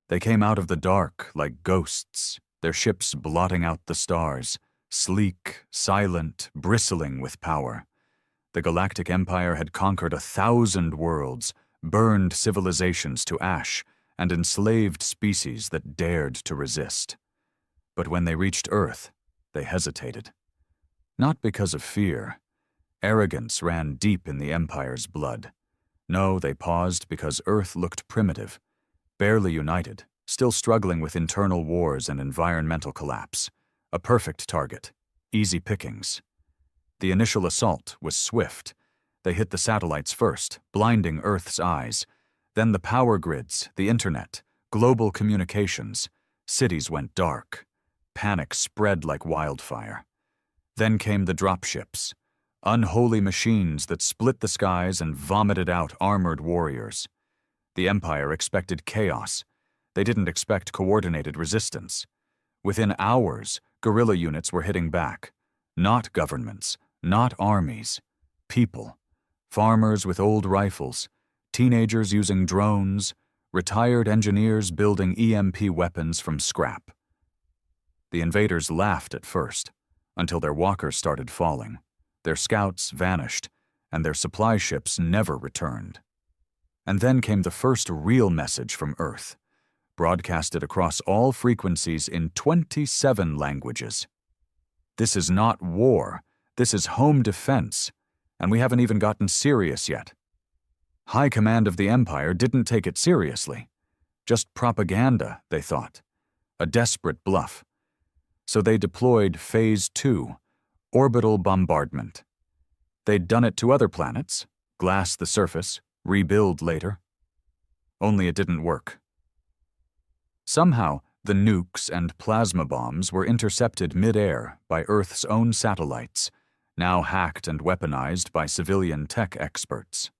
They came out of the dark like ghosts, their ships blotting out the stars, sleek, silent, bristling with power. The Galactic Empire had conquered 1,000 worlds, burned civilizations to ash, and enslaved species that dared to resist. But when they reached Earth, they hesitated. Not because of fear. Arrogance ran deep in the Empire's blood. No, they paused because Earth looked primitive, barely united, still struggling with internal wars and environmental collapse. A perfect target. Easy pickings. The initial assault was swift. They hit the satellites first, blinding Earth's eyes. Then the power grids, the internet, global communications. Cities went dark. Panic spread like wildfire. Then came the dropships, unholy machines that split the skies and vomited out armored warriors. The Empire expected chaos. They didn't expect coordinated resistance. Within hours, guerrilla units were hitting back. Not governments, not armies. People. Farmers with old rifles, teenagers using drones, retired engineers building EMP weapons from scrap. The invaders laughed at first, until their walkers started falling. Their scouts vanished, and their supply ships never returned. And then came the first real message from Earth, broadcasted across all frequencies in 27 languages. This is not war, this is home defense, and we haven't even gotten serious yet. High command of the Empire didn't take it seriously. Just propaganda, they thought. A desperate bluff. So they deployed Phase 2, orbital bombardment. They'd done it to other planets, glass the surface, rebuild later. Only it didn't work. Somehow, the nukes and plasma bombs were intercepted mid-air by Earth's own satellites, now hacked and weaponized by civilian tech experts.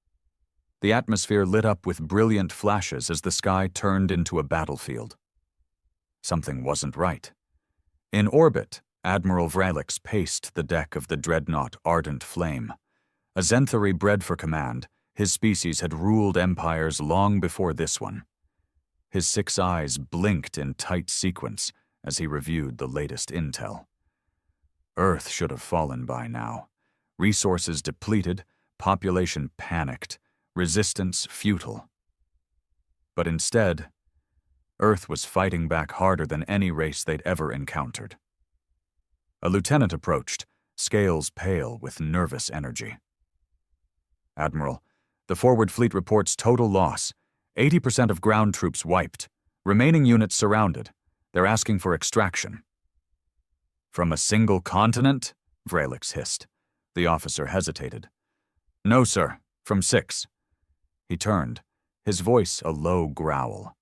The atmosphere lit up with brilliant flashes as the sky turned into a battlefield. Something wasn't right. In orbit, Admiral Vralix paced the deck of the dreadnought Ardent Flame. A Zenthari bred for command, his species had ruled empires long before this one. His 6 eyes blinked in tight sequence as he reviewed the latest intel. Earth should have fallen by now. Resources depleted, population panicked, resistance futile. But instead, Earth was fighting back harder than any race they'd ever encountered. A lieutenant approached, scales pale with nervous energy. Admiral, the forward fleet reports total loss. 80% of ground troops wiped. Remaining units surrounded. They're asking for extraction. From a single continent? Vralix hissed. The officer hesitated. No, sir. From 6. He turned, his voice a low growl.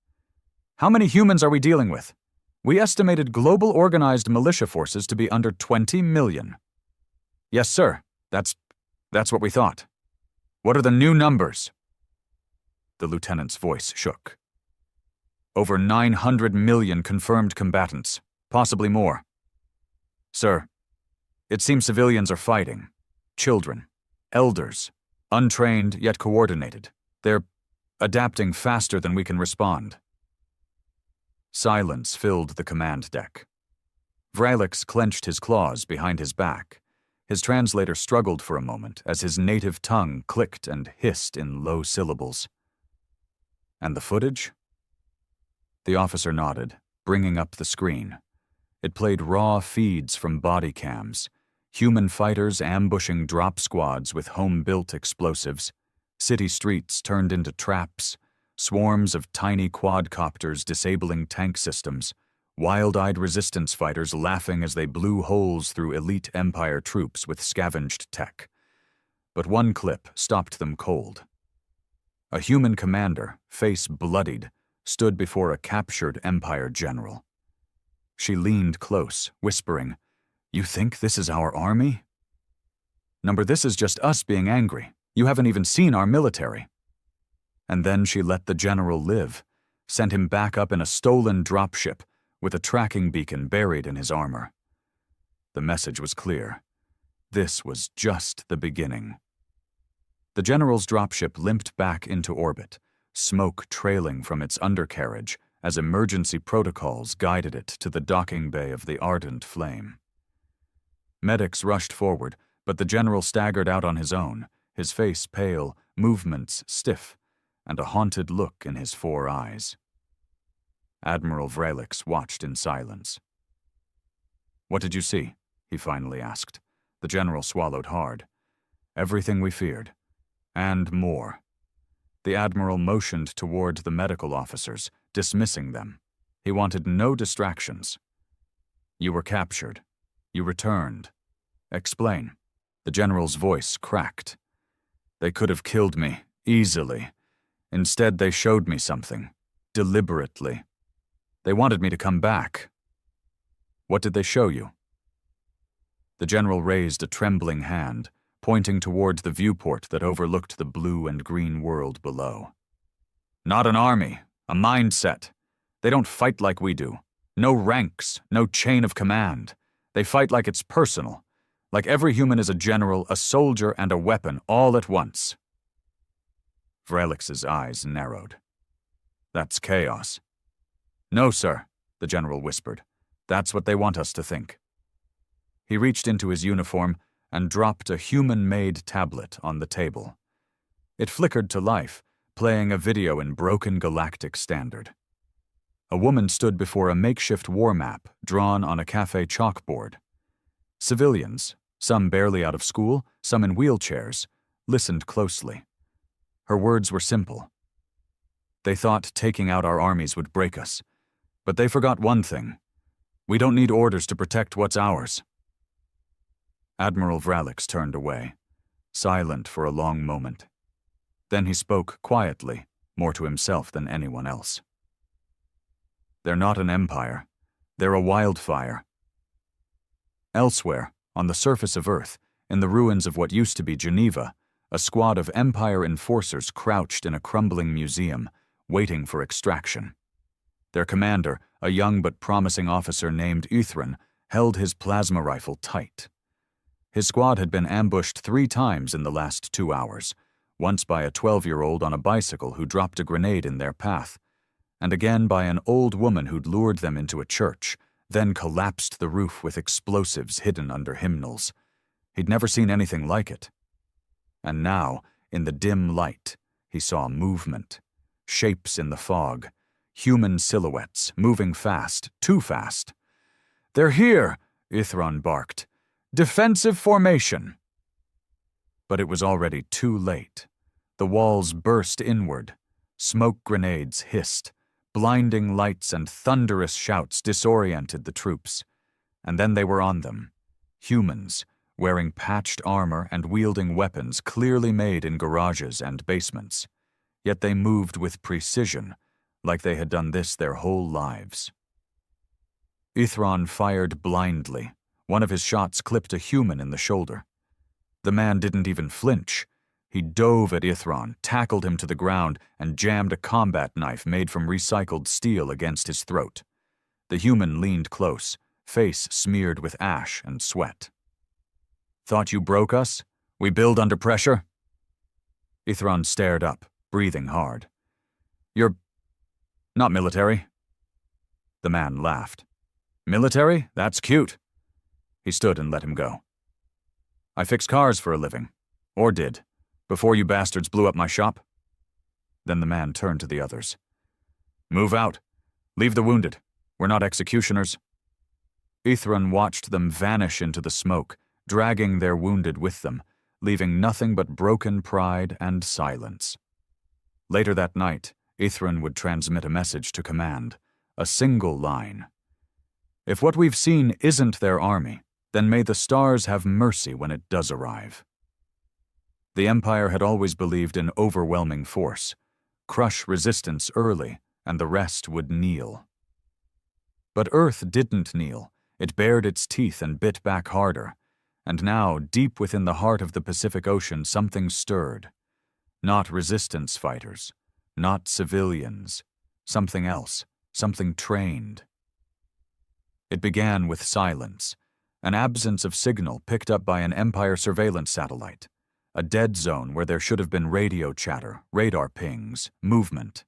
How many humans are we dealing with? We estimated global organized militia forces to be under 20 million. Yes, sir. That's what we thought. What are the new numbers? The lieutenant's voice shook. Over 900 million confirmed combatants, possibly more. Sir, it seems civilians are fighting. Children, elders, untrained yet coordinated. They're adapting faster than we can respond. Silence filled the command deck. Vralix clenched his claws behind his back. His translator struggled for a moment as his native tongue clicked and hissed in low syllables. And the footage? The officer nodded, bringing up the screen. It played raw feeds from body cams, human fighters ambushing drop squads with home-built explosives, city streets turned into traps, swarms of tiny quadcopters disabling tank systems, wild-eyed resistance fighters laughing as they blew holes through elite Empire troops with scavenged tech. But one clip stopped them cold. A human commander, face bloodied, stood before a captured Empire general. She leaned close, whispering, "You think this is our army?" "Number, this is just us being angry. You haven't even seen our military." And then she let the general live, sent him back up in a stolen dropship with a tracking beacon buried in his armor. The message was clear. This was just the beginning. The general's dropship limped back into orbit, smoke trailing from its undercarriage as emergency protocols guided it to the docking bay of the Ardent Flame. Medics rushed forward, but the general staggered out on his own, his face pale, movements stiff, and a haunted look in his 4 eyes. Admiral Vrelix watched in silence. "What did you see?" he finally asked. The general swallowed hard. "Everything we feared. And more." The admiral motioned toward the medical officers, dismissing them. He wanted no distractions. "You were captured. You returned. Explain." The general's voice cracked. "They could have killed me, easily. Instead, they showed me something. Deliberately. They wanted me to come back." "What did they show you?" The general raised a trembling hand, pointing toward the viewport that overlooked the blue and green world below. "Not an army, a mindset. They don't fight like we do. No ranks, no chain of command. They fight like it's personal, like every human is a general, a soldier, and a weapon all at once." Vrelix's eyes narrowed. "That's chaos." "No, sir," the general whispered. "That's what they want us to think." He reached into his uniform and dropped a human-made tablet on the table. It flickered to life, playing a video in broken Galactic standard. A woman stood before a makeshift war map drawn on a cafe chalkboard. Civilians, some barely out of school, some in wheelchairs, listened closely. Her words were simple. "They thought taking out our armies would break us. But they forgot one thing. We don't need orders to protect what's ours." Admiral Vrelix turned away, silent for a long moment. Then he spoke quietly, more to himself than anyone else. "They're not an empire. They're a wildfire." Elsewhere, on the surface of Earth, in the ruins of what used to be Geneva, a squad of Empire enforcers crouched in a crumbling museum, waiting for extraction. Their commander, a young but promising officer named Ithran, held his plasma rifle tight. His squad had been ambushed 3 times in the last 2 hours, once by a 12-year-old on a bicycle who dropped a grenade in their path, and again by an old woman who'd lured them into a church, then collapsed the roof with explosives hidden under hymnals. He'd never seen anything like it. And now, in the dim light, he saw movement, shapes in the fog, human silhouettes, moving fast, too fast. "They're here!" Ithran barked. "Defensive formation!" But it was already too late. The walls burst inward. Smoke grenades hissed. Blinding lights and thunderous shouts disoriented the troops. And then they were on them. Humans, wearing patched armor and wielding weapons clearly made in garages and basements. Yet they moved with precision, like they had done this their whole lives. Ithran fired blindly. One of his shots clipped a human in the shoulder. The man didn't even flinch. He dove at Ithran, tackled him to the ground, and jammed a combat knife made from recycled steel against his throat. The human leaned close, face smeared with ash and sweat. "Thought you broke us? We build under pressure?" Ithran stared up, breathing hard. "You're not military?" The man laughed. "Military? That's cute." He stood and let him go. "I fix cars for a living. Or did. Before you bastards blew up my shop." Then the man turned to the others. "Move out. Leave the wounded. We're not executioners." Ithran watched them vanish into the smoke, dragging their wounded with them, leaving nothing but broken pride and silence. Later that night, Ithran would transmit a message to command, a single line. "If what we've seen isn't their army, then may the stars have mercy when it does arrive." The Empire had always believed in overwhelming force. Crush resistance early, and the rest would kneel. But Earth didn't kneel. It bared its teeth and bit back harder. And now, deep within the heart of the Pacific Ocean, something stirred. Not resistance fighters, not civilians, something else, something trained. It began with silence, an absence of signal picked up by an Empire surveillance satellite, a dead zone where there should have been radio chatter, radar pings, movement.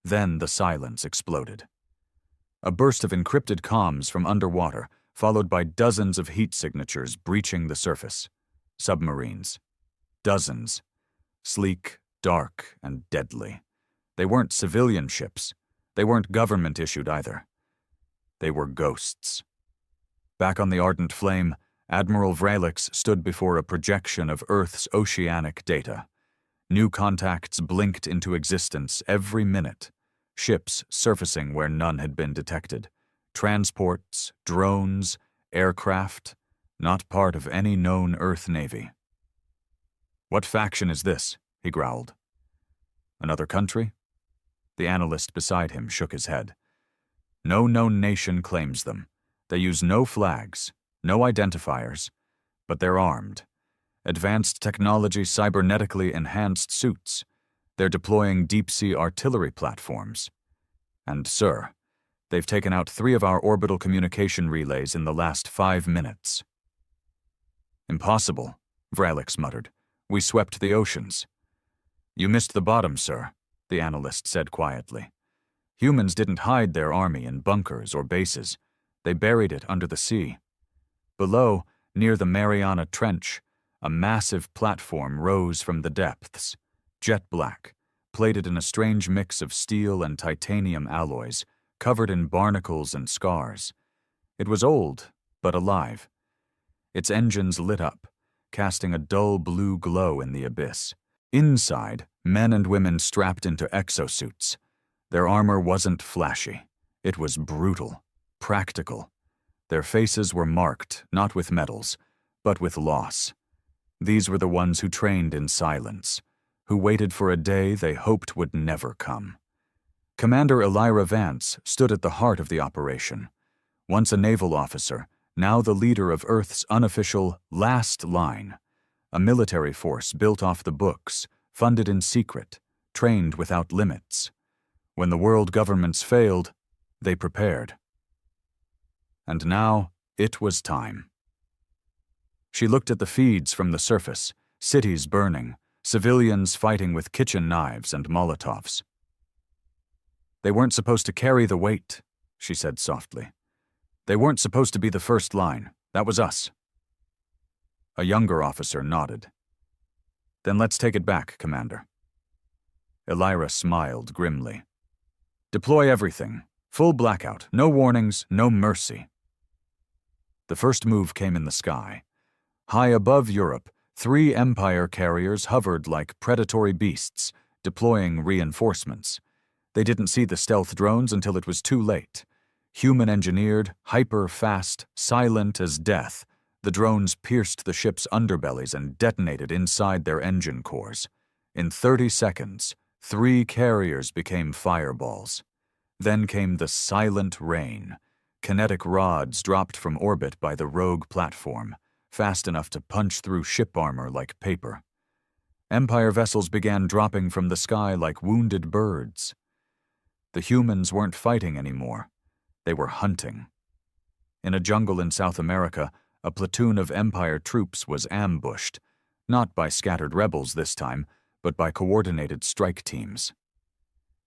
Then the silence exploded. A burst of encrypted comms from underwater, followed by dozens of heat signatures breaching the surface. Submarines. Dozens. Sleek, dark, and deadly. They weren't civilian ships. They weren't government-issued either. They were ghosts. Back on the Ardent Flame, Admiral Vralix stood before a projection of Earth's oceanic data. New contacts blinked into existence every minute. Ships surfacing where none had been detected. Transports, drones, aircraft, not part of any known Earth Navy. "What faction is this?" he growled. "Another country?" The analyst beside him shook his head. "No known nation claims them. They use no flags, no identifiers, but they're armed. Advanced technology cybernetically enhanced suits. They're deploying deep-sea artillery platforms. And, sir, they've taken out 3 of our orbital communication relays in the last 5 minutes." "Impossible," Vralix muttered. "We swept the oceans." "You missed the bottom, sir," the analyst said quietly. "Humans didn't hide their army in bunkers or bases. They buried it under the sea. Below, near the Mariana Trench, a massive platform rose from the depths, jet black, plated in a strange mix of steel and titanium alloys, covered in barnacles and scars. It was old, but alive. Its engines lit up, casting a dull blue glow in the abyss. Inside, men and women strapped into exosuits. Their armor wasn't flashy. It was brutal, practical. Their faces were marked, not with medals, but with loss. These were the ones who trained in silence, who waited for a day they hoped would never come. Commander Elira Vance stood at the heart of the operation. Once a naval officer, now the leader of Earth's unofficial last line, a military force built off the books, funded in secret, trained without limits. When the world governments failed, they prepared. And now, it was time. She looked at the feeds from the surface, cities burning, civilians fighting with kitchen knives and Molotovs. "They weren't supposed to carry the weight," she said softly. "They weren't supposed to be the first line. That was us." A younger officer nodded. "Then let's take it back, Commander." Elira smiled grimly. "Deploy everything. Full blackout. No warnings, no mercy." The first move came in the sky. High above Europe, 3 Empire carriers hovered like predatory beasts, deploying reinforcements. They didn't see the stealth drones until it was too late. Human-engineered, hyper-fast, silent as death, the drones pierced the ship's underbellies and detonated inside their engine cores. In 30 seconds, 3 carriers became fireballs. Then came the silent rain. Kinetic rods dropped from orbit by the rogue platform, fast enough to punch through ship armor like paper. Empire vessels began dropping from the sky like wounded birds. The humans weren't fighting anymore. They were hunting. In a jungle in South America, a platoon of Empire troops was ambushed, not by scattered rebels this time, but by coordinated strike teams.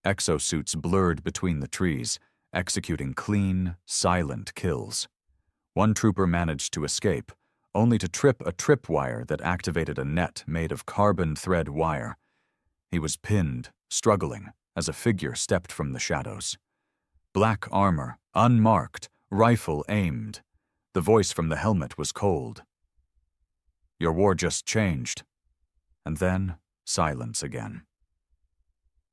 Exosuits blurred between the trees, executing clean, silent kills. One trooper managed to escape, only to trip a tripwire that activated a net made of carbon thread wire. He was pinned, struggling, as a figure stepped from the shadows. Black armor, unmarked, rifle aimed. The voice from the helmet was cold. "Your war just changed." And then, silence again.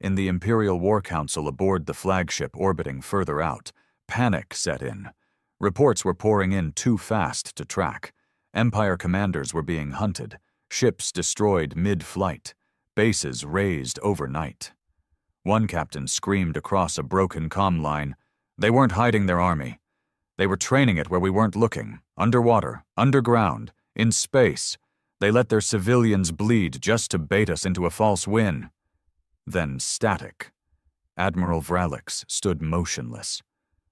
In the Imperial War Council aboard the flagship orbiting further out, panic set in. Reports were pouring in too fast to track. Empire commanders were being hunted, ships destroyed mid-flight, bases razed overnight. One captain screamed across a broken comm line, "They weren't hiding their army. They were training it where we weren't looking, underwater, underground, in space. They let their civilians bleed just to bait us into a false win." Then static. Admiral Vralix stood motionless.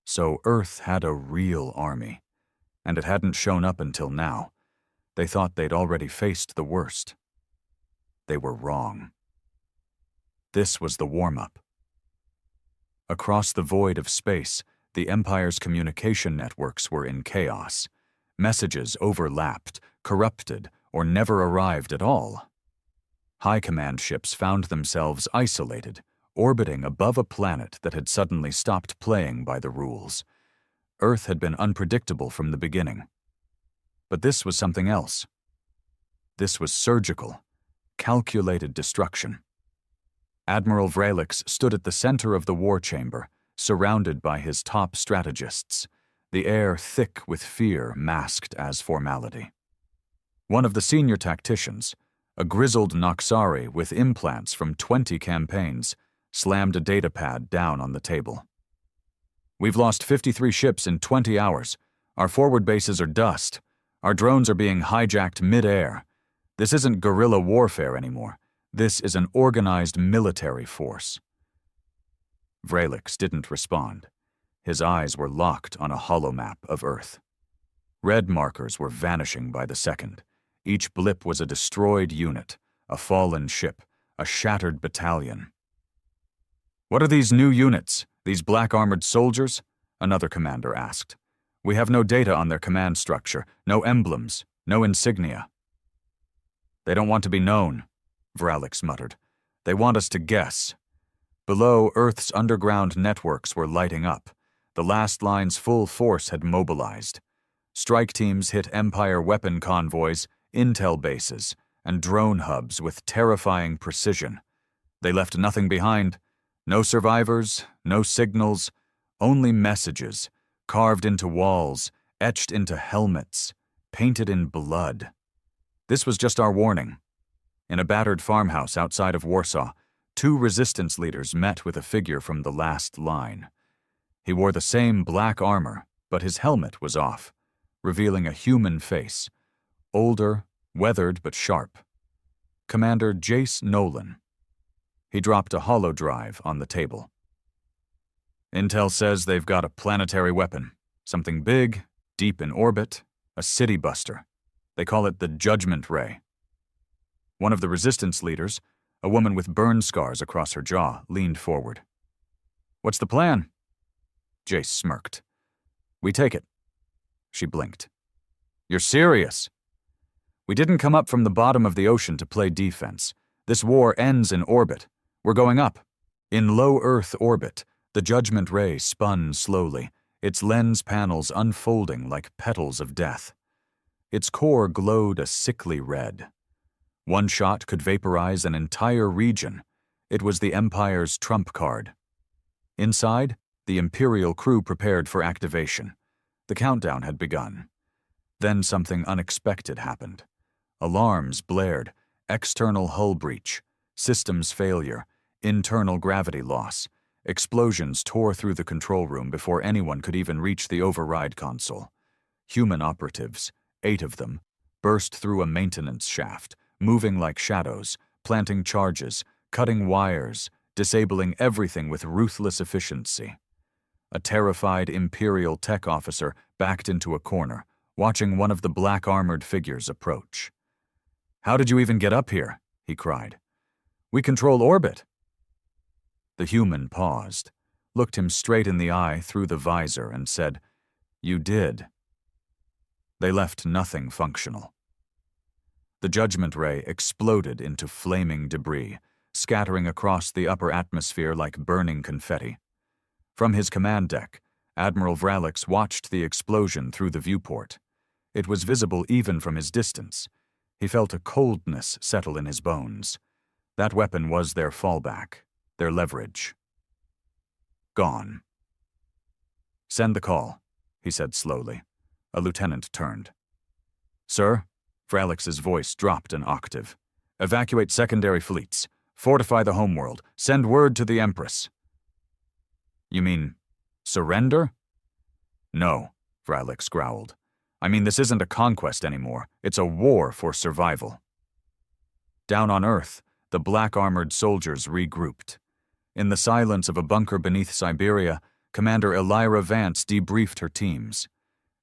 So Earth had a real army, and it hadn't shown up until now. They thought they'd already faced the worst. They were wrong. This was the warm-up. Across the void of space, the Empire's communication networks were in chaos. Messages overlapped, corrupted, or never arrived at all. High command ships found themselves isolated, orbiting above a planet that had suddenly stopped playing by the rules. Earth had been unpredictable from the beginning. But this was something else. This was surgical, calculated destruction. Admiral Vrelix stood at the center of the war chamber, surrounded by his top strategists, the air thick with fear masked as formality. One of the senior tacticians, a grizzled Noxari with implants from 20 campaigns, slammed a datapad down on the table. "We've lost 53 ships in 20 hours. Our forward bases are dust. Our drones are being hijacked mid-air. This isn't guerrilla warfare anymore. This is an organized military force." Vrelix didn't respond. His eyes were locked on a holomap of Earth. Red markers were vanishing by the second. Each blip was a destroyed unit, a fallen ship, a shattered battalion. "What are these new units, these black-armored soldiers?" another commander asked. "We have no data on their command structure, no emblems, no insignia." "They don't want to be known," Vrelix muttered. "They want us to guess." Below, Earth's underground networks were lighting up. The last line's full force had mobilized. Strike teams hit Empire weapon convoys, intel bases, and drone hubs with terrifying precision. They left nothing behind. No survivors, no signals, only messages, carved into walls, etched into helmets, painted in blood. This was just our warning. In a battered farmhouse outside of Warsaw, 2 resistance leaders met with a figure from the last line. He wore the same black armor, but his helmet was off, revealing a human face, older, weathered but sharp. Commander Jace Nolan. He dropped a holo drive on the table. "Intel says they've got a planetary weapon, something big, deep in orbit, a city buster. They call it the Judgment Ray." One of the resistance leaders, a woman with burn scars across her jaw, leaned forward. "What's the plan?" Jace smirked. "We take it." She blinked. "You're serious?" "We didn't come up from the bottom of the ocean to play defense. This war ends in orbit. We're going up." In low Earth orbit, the Judgment Ray spun slowly, its lens panels unfolding like petals of death. Its core glowed a sickly red. One shot could vaporize an entire region. It was the Empire's trump card. Inside, the Imperial crew prepared for activation. The countdown had begun. Then something unexpected happened. Alarms blared, external hull breach, systems failure, internal gravity loss. Explosions tore through the control room before anyone could even reach the override console. Human operatives, 8 of them, burst through a maintenance shaft, moving like shadows, planting charges, cutting wires, disabling everything with ruthless efficiency. A terrified Imperial tech officer backed into a corner, watching one of the black-armored figures approach. "How did you even get up here?" he cried. "We control orbit." The human paused, looked him straight in the eye through the visor, and said, "You did." They left nothing functional. The Judgment Ray exploded into flaming debris, scattering across the upper atmosphere like burning confetti. From his command deck, Admiral Vrelix watched the explosion through the viewport. It was visible even from his distance. He felt a coldness settle in his bones. That weapon was their fallback, their leverage. Gone. "Send the call," he said slowly. A lieutenant turned. "Sir?" Vrelix's voice dropped an octave. "Evacuate secondary fleets. Fortify the homeworld. Send word to the Empress." "You mean, surrender?" "No," Vrelix growled. "I mean, this isn't a conquest anymore. It's a war for survival." Down on Earth, the black-armored soldiers regrouped. In the silence of a bunker beneath Siberia, Commander Elira Vance debriefed her teams.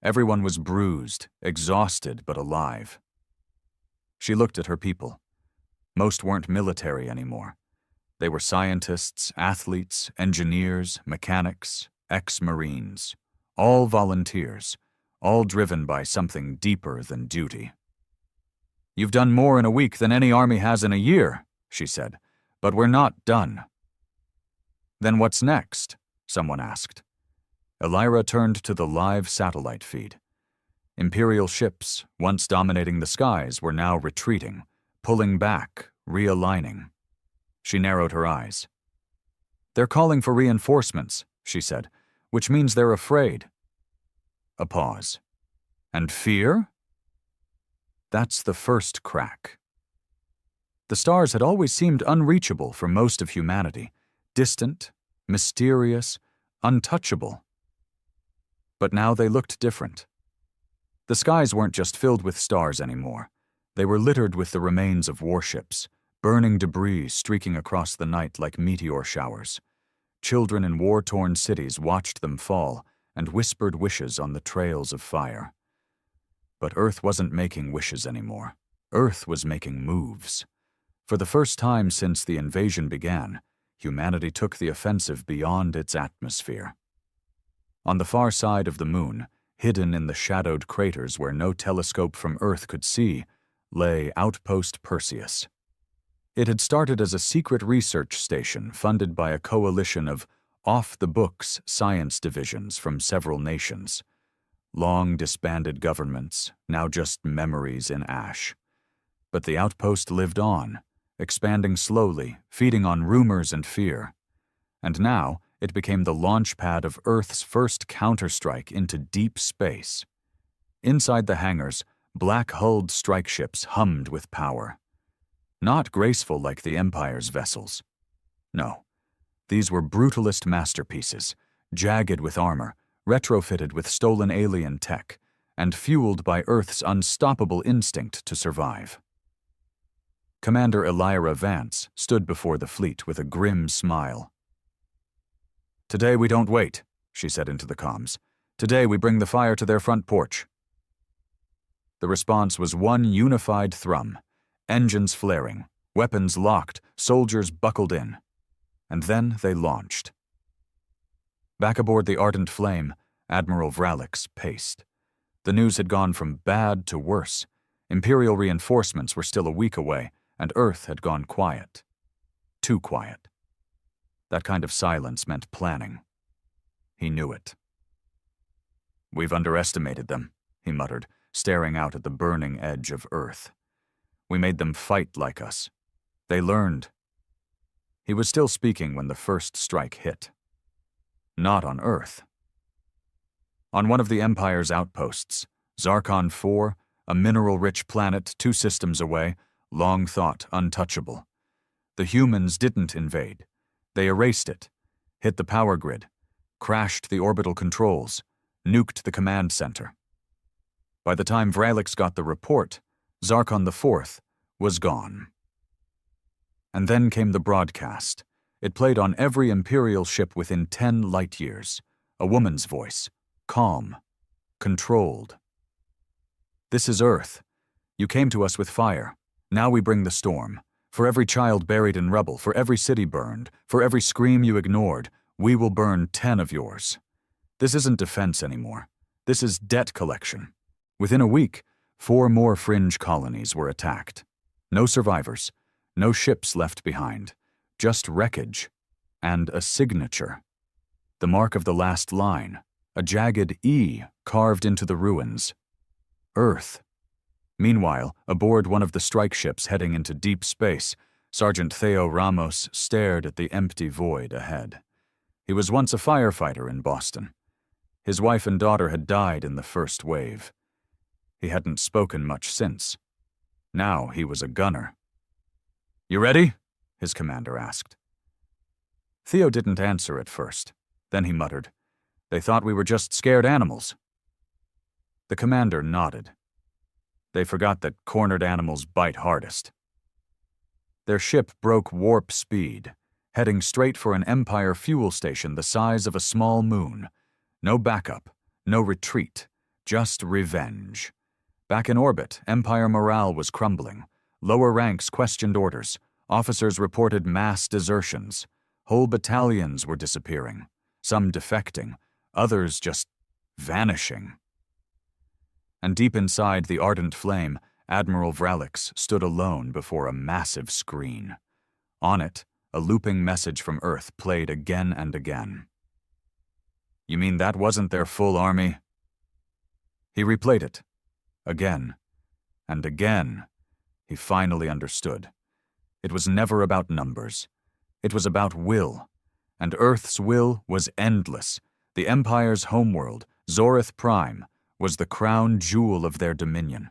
Everyone was bruised, exhausted, but alive. She looked at her people. Most weren't military anymore. They were scientists, athletes, engineers, mechanics, ex-Marines, all volunteers, all driven by something deeper than duty. "You've done more in a week than any army has in a year," she said, "but we're not done." "Then what's next?" someone asked. Elira turned to the live satellite feed. Imperial ships, once dominating the skies, were now retreating, pulling back, realigning. She narrowed her eyes. "They're calling for reinforcements," she said, "which means they're afraid." A pause. "And fear?" That's the first crack. The stars had always seemed unreachable for most of humanity, distant, mysterious, untouchable. But now they looked different. The skies weren't just filled with stars anymore. They were littered with the remains of warships, burning debris streaking across the night like meteor showers. Children in war-torn cities watched them fall and whispered wishes on the trails of fire. But Earth wasn't making wishes anymore. Earth was making moves. For the first time since the invasion began, humanity took the offensive beyond its atmosphere. On the far side of the moon, hidden in the shadowed craters where no telescope from Earth could see, lay Outpost Perseus. It had started as a secret research station funded by a coalition of off-the-books science divisions from several nations. Long disbanded governments, now just memories in ash. But the outpost lived on, expanding slowly, feeding on rumors and fear. And now it became the launch pad of Earth's first counterstrike into deep space. Inside the hangars, black-hulled strike ships hummed with power. Not graceful like the Empire's vessels. No, these were brutalist masterpieces, jagged with armor, retrofitted with stolen alien tech, and fueled by Earth's unstoppable instinct to survive. Commander Elira Vance stood before the fleet with a grim smile. "Today we don't wait," she said into the comms. "Today we bring the fire to their front porch." The response was one unified thrum, engines flaring, weapons locked, soldiers buckled in. And then they launched. Back aboard the Ardent Flame, Admiral Vralix paced. The news had gone from bad to worse. Imperial reinforcements were still a week away, and Earth had gone quiet. Too quiet. That kind of silence meant planning. He knew it. "We've underestimated them," he muttered, staring out at the burning edge of Earth. "We made them fight like us. They learned." He was still speaking when the first strike hit. Not on Earth. On one of the Empire's outposts, Zarkon 4, a mineral-rich planet 2 systems away, long thought untouchable. The humans didn't invade. They erased it, hit the power grid, crashed the orbital controls, nuked the command center. By the time Vralix got the report, Zarkon 4 was gone. And then came the broadcast. It played on every Imperial ship within 10 light-years. A woman's voice, calm, controlled. "This is Earth. You came to us with fire. Now we bring the storm. For every child buried in rubble, for every city burned, for every scream you ignored, we will burn 10 of yours. This isn't defense anymore. This is debt collection." Within a week, 4 more fringe colonies were attacked. No survivors, no ships left behind, just wreckage and a signature. The mark of the last line, a jagged E carved into the ruins. Earth. Meanwhile, aboard one of the strike ships heading into deep space, Sergeant Theo Ramos stared at the empty void ahead. He was once a firefighter in Boston. His wife and daughter had died in the first wave. He hadn't spoken much since. Now he was a gunner. "You ready?" his commander asked. Theo didn't answer at first. Then he muttered, "They thought we were just scared animals." The commander nodded. They forgot that cornered animals bite hardest. Their ship broke warp speed, heading straight for an Empire fuel station the size of a small moon. No backup, no retreat, just revenge. Back in orbit, Empire morale was crumbling. Lower ranks questioned orders. Officers reported mass desertions. Whole battalions were disappearing, some defecting, others just vanishing. And deep inside the ardent flame, Admiral Vralix stood alone before a massive screen. On it, a looping message from Earth played again and again. "You mean that wasn't their full army?" He replayed it. Again. And again. He finally understood. It was never about numbers. It was about will. And Earth's will was endless. The Empire's homeworld, Zorith Prime, was the crown jewel of their dominion.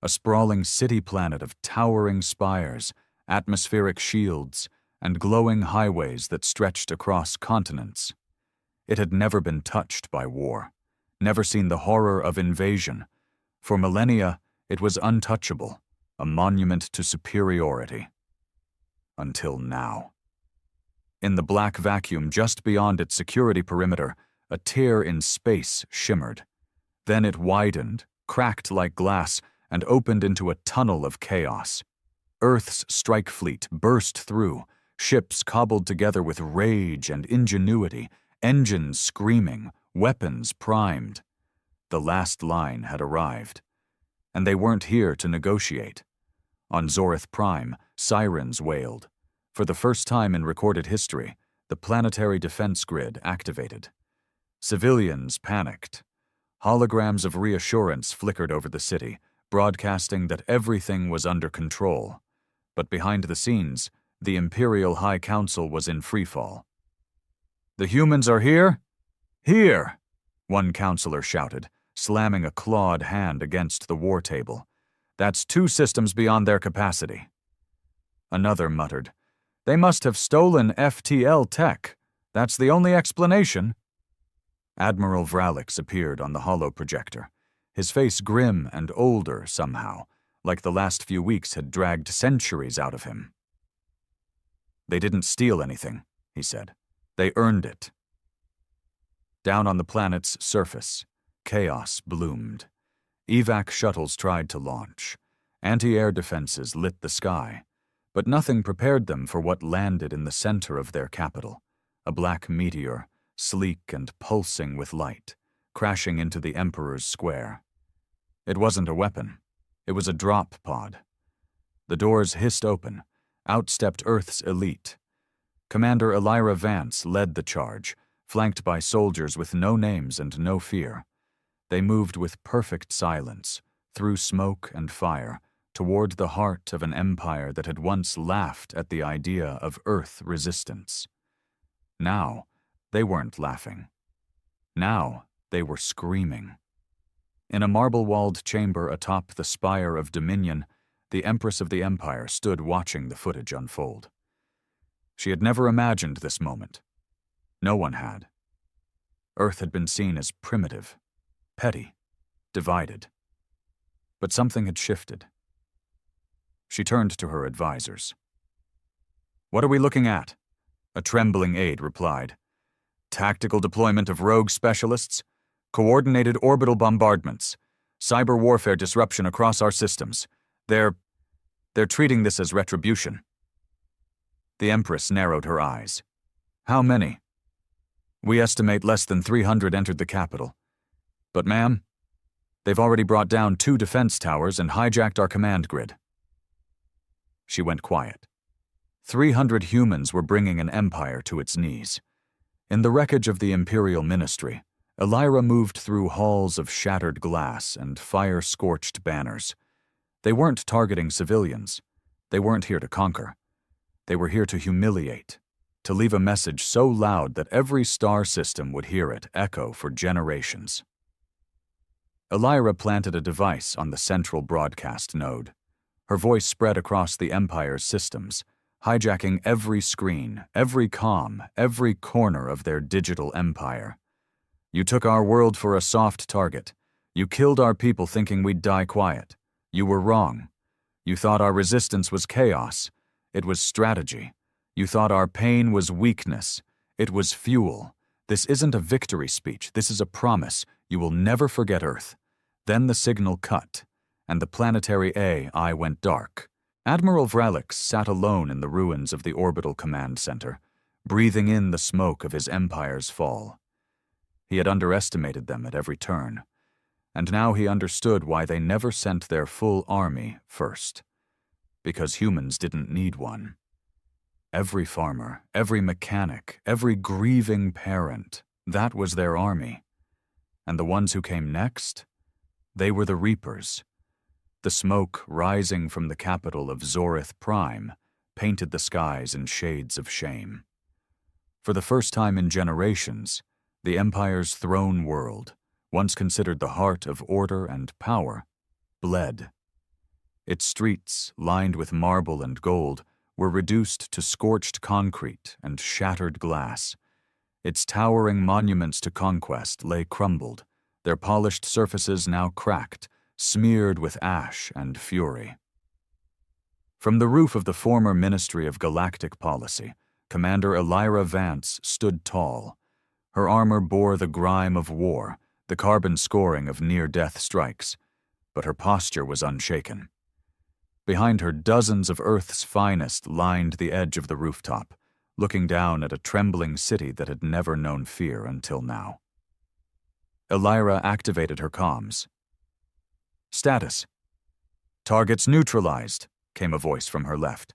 A sprawling city planet of towering spires, atmospheric shields, and glowing highways that stretched across continents. It had never been touched by war, never seen the horror of invasion. For millennia, it was untouchable, a monument to superiority. Until now. In the black vacuum just beyond its security perimeter, a tear in space shimmered. Then it widened, cracked like glass, and opened into a tunnel of chaos. Earth's strike fleet burst through, ships cobbled together with rage and ingenuity, engines screaming, weapons primed. The last line had arrived. And they weren't here to negotiate. On Zorith Prime, sirens wailed. For the first time in recorded history, the planetary defense grid activated. Civilians panicked. Holograms of reassurance flickered over the city, broadcasting that everything was under control. But behind the scenes, the Imperial High Council was in freefall. "The humans are here?" "Here!" one counselor shouted, slamming a clawed hand against the war table. "That's 2 systems beyond their capacity." Another muttered, "They must have stolen FTL tech. That's the only explanation." Admiral Vralix appeared on the holoprojector, his face grim and older somehow, like the last few weeks had dragged centuries out of him. "They didn't steal anything," he said. "They earned it." Down on the planet's surface, chaos bloomed. Evac shuttles tried to launch. Anti-air defenses lit the sky, but nothing prepared them for what landed in the center of their capital, a black meteor, sleek and pulsing with light, crashing into the Emperor's Square. It wasn't a weapon. It was a drop pod. The doors hissed open. Out stepped Earth's elite. Commander Elira Vance led the charge, flanked by soldiers with no names and no fear. They moved with perfect silence, through smoke and fire, toward the heart of an empire that had once laughed at the idea of Earth resistance. Now, they weren't laughing. Now, they were screaming. In a marble-walled chamber atop the spire of Dominion, the Empress of the Empire stood watching the footage unfold. She had never imagined this moment. No one had. Earth had been seen as primitive, petty, divided. But something had shifted. She turned to her advisors. "What are we looking at?" A trembling aide replied. "Tactical deployment of rogue specialists, coordinated orbital bombardments, cyber warfare disruption across our systems. They're treating this as retribution." The Empress narrowed her eyes. "How many?" "We estimate less than 300 entered the capital. But ma'am, they've already brought down 2 defense towers and hijacked our command grid." She went quiet. 300 humans were bringing an empire to its knees. In the wreckage of the Imperial Ministry, Elira moved through halls of shattered glass and fire-scorched banners. They weren't targeting civilians. They weren't here to conquer. They were here to humiliate, to leave a message so loud that every star system would hear it echo for generations. Elira planted a device on the central broadcast node. Her voice spread across the Empire's systems, hijacking every screen, every comm, every corner of their digital empire. "You took our world for a soft target. You killed our people thinking we'd die quiet. You were wrong. You thought our resistance was chaos. It was strategy. You thought our pain was weakness. It was fuel. This isn't a victory speech. This is a promise. You will never forget Earth." Then the signal cut, and the planetary AI went dark. Admiral Vralix sat alone in the ruins of the orbital command center, breathing in the smoke of his empire's fall. He had underestimated them at every turn, and now he understood why they never sent their full army first. Because humans didn't need one. Every farmer, every mechanic, every grieving parent, that was their army. And the ones who came next? They were the Reapers. The smoke rising from the capital of Zorith Prime painted the skies in shades of shame. For the first time in generations, the Empire's throne world, once considered the heart of order and power, bled. Its streets, lined with marble and gold, were reduced to scorched concrete and shattered glass. Its towering monuments to conquest lay crumbled, their polished surfaces now cracked, smeared with ash and fury. From the roof of the former Ministry of Galactic Policy, Commander Elira Vance stood tall. Her armor bore the grime of war, the carbon scoring of near-death strikes, but her posture was unshaken. Behind her, dozens of Earth's finest lined the edge of the rooftop, looking down at a trembling city that had never known fear until now. Elira activated her comms. "Status." "Targets neutralized," came a voice from her left.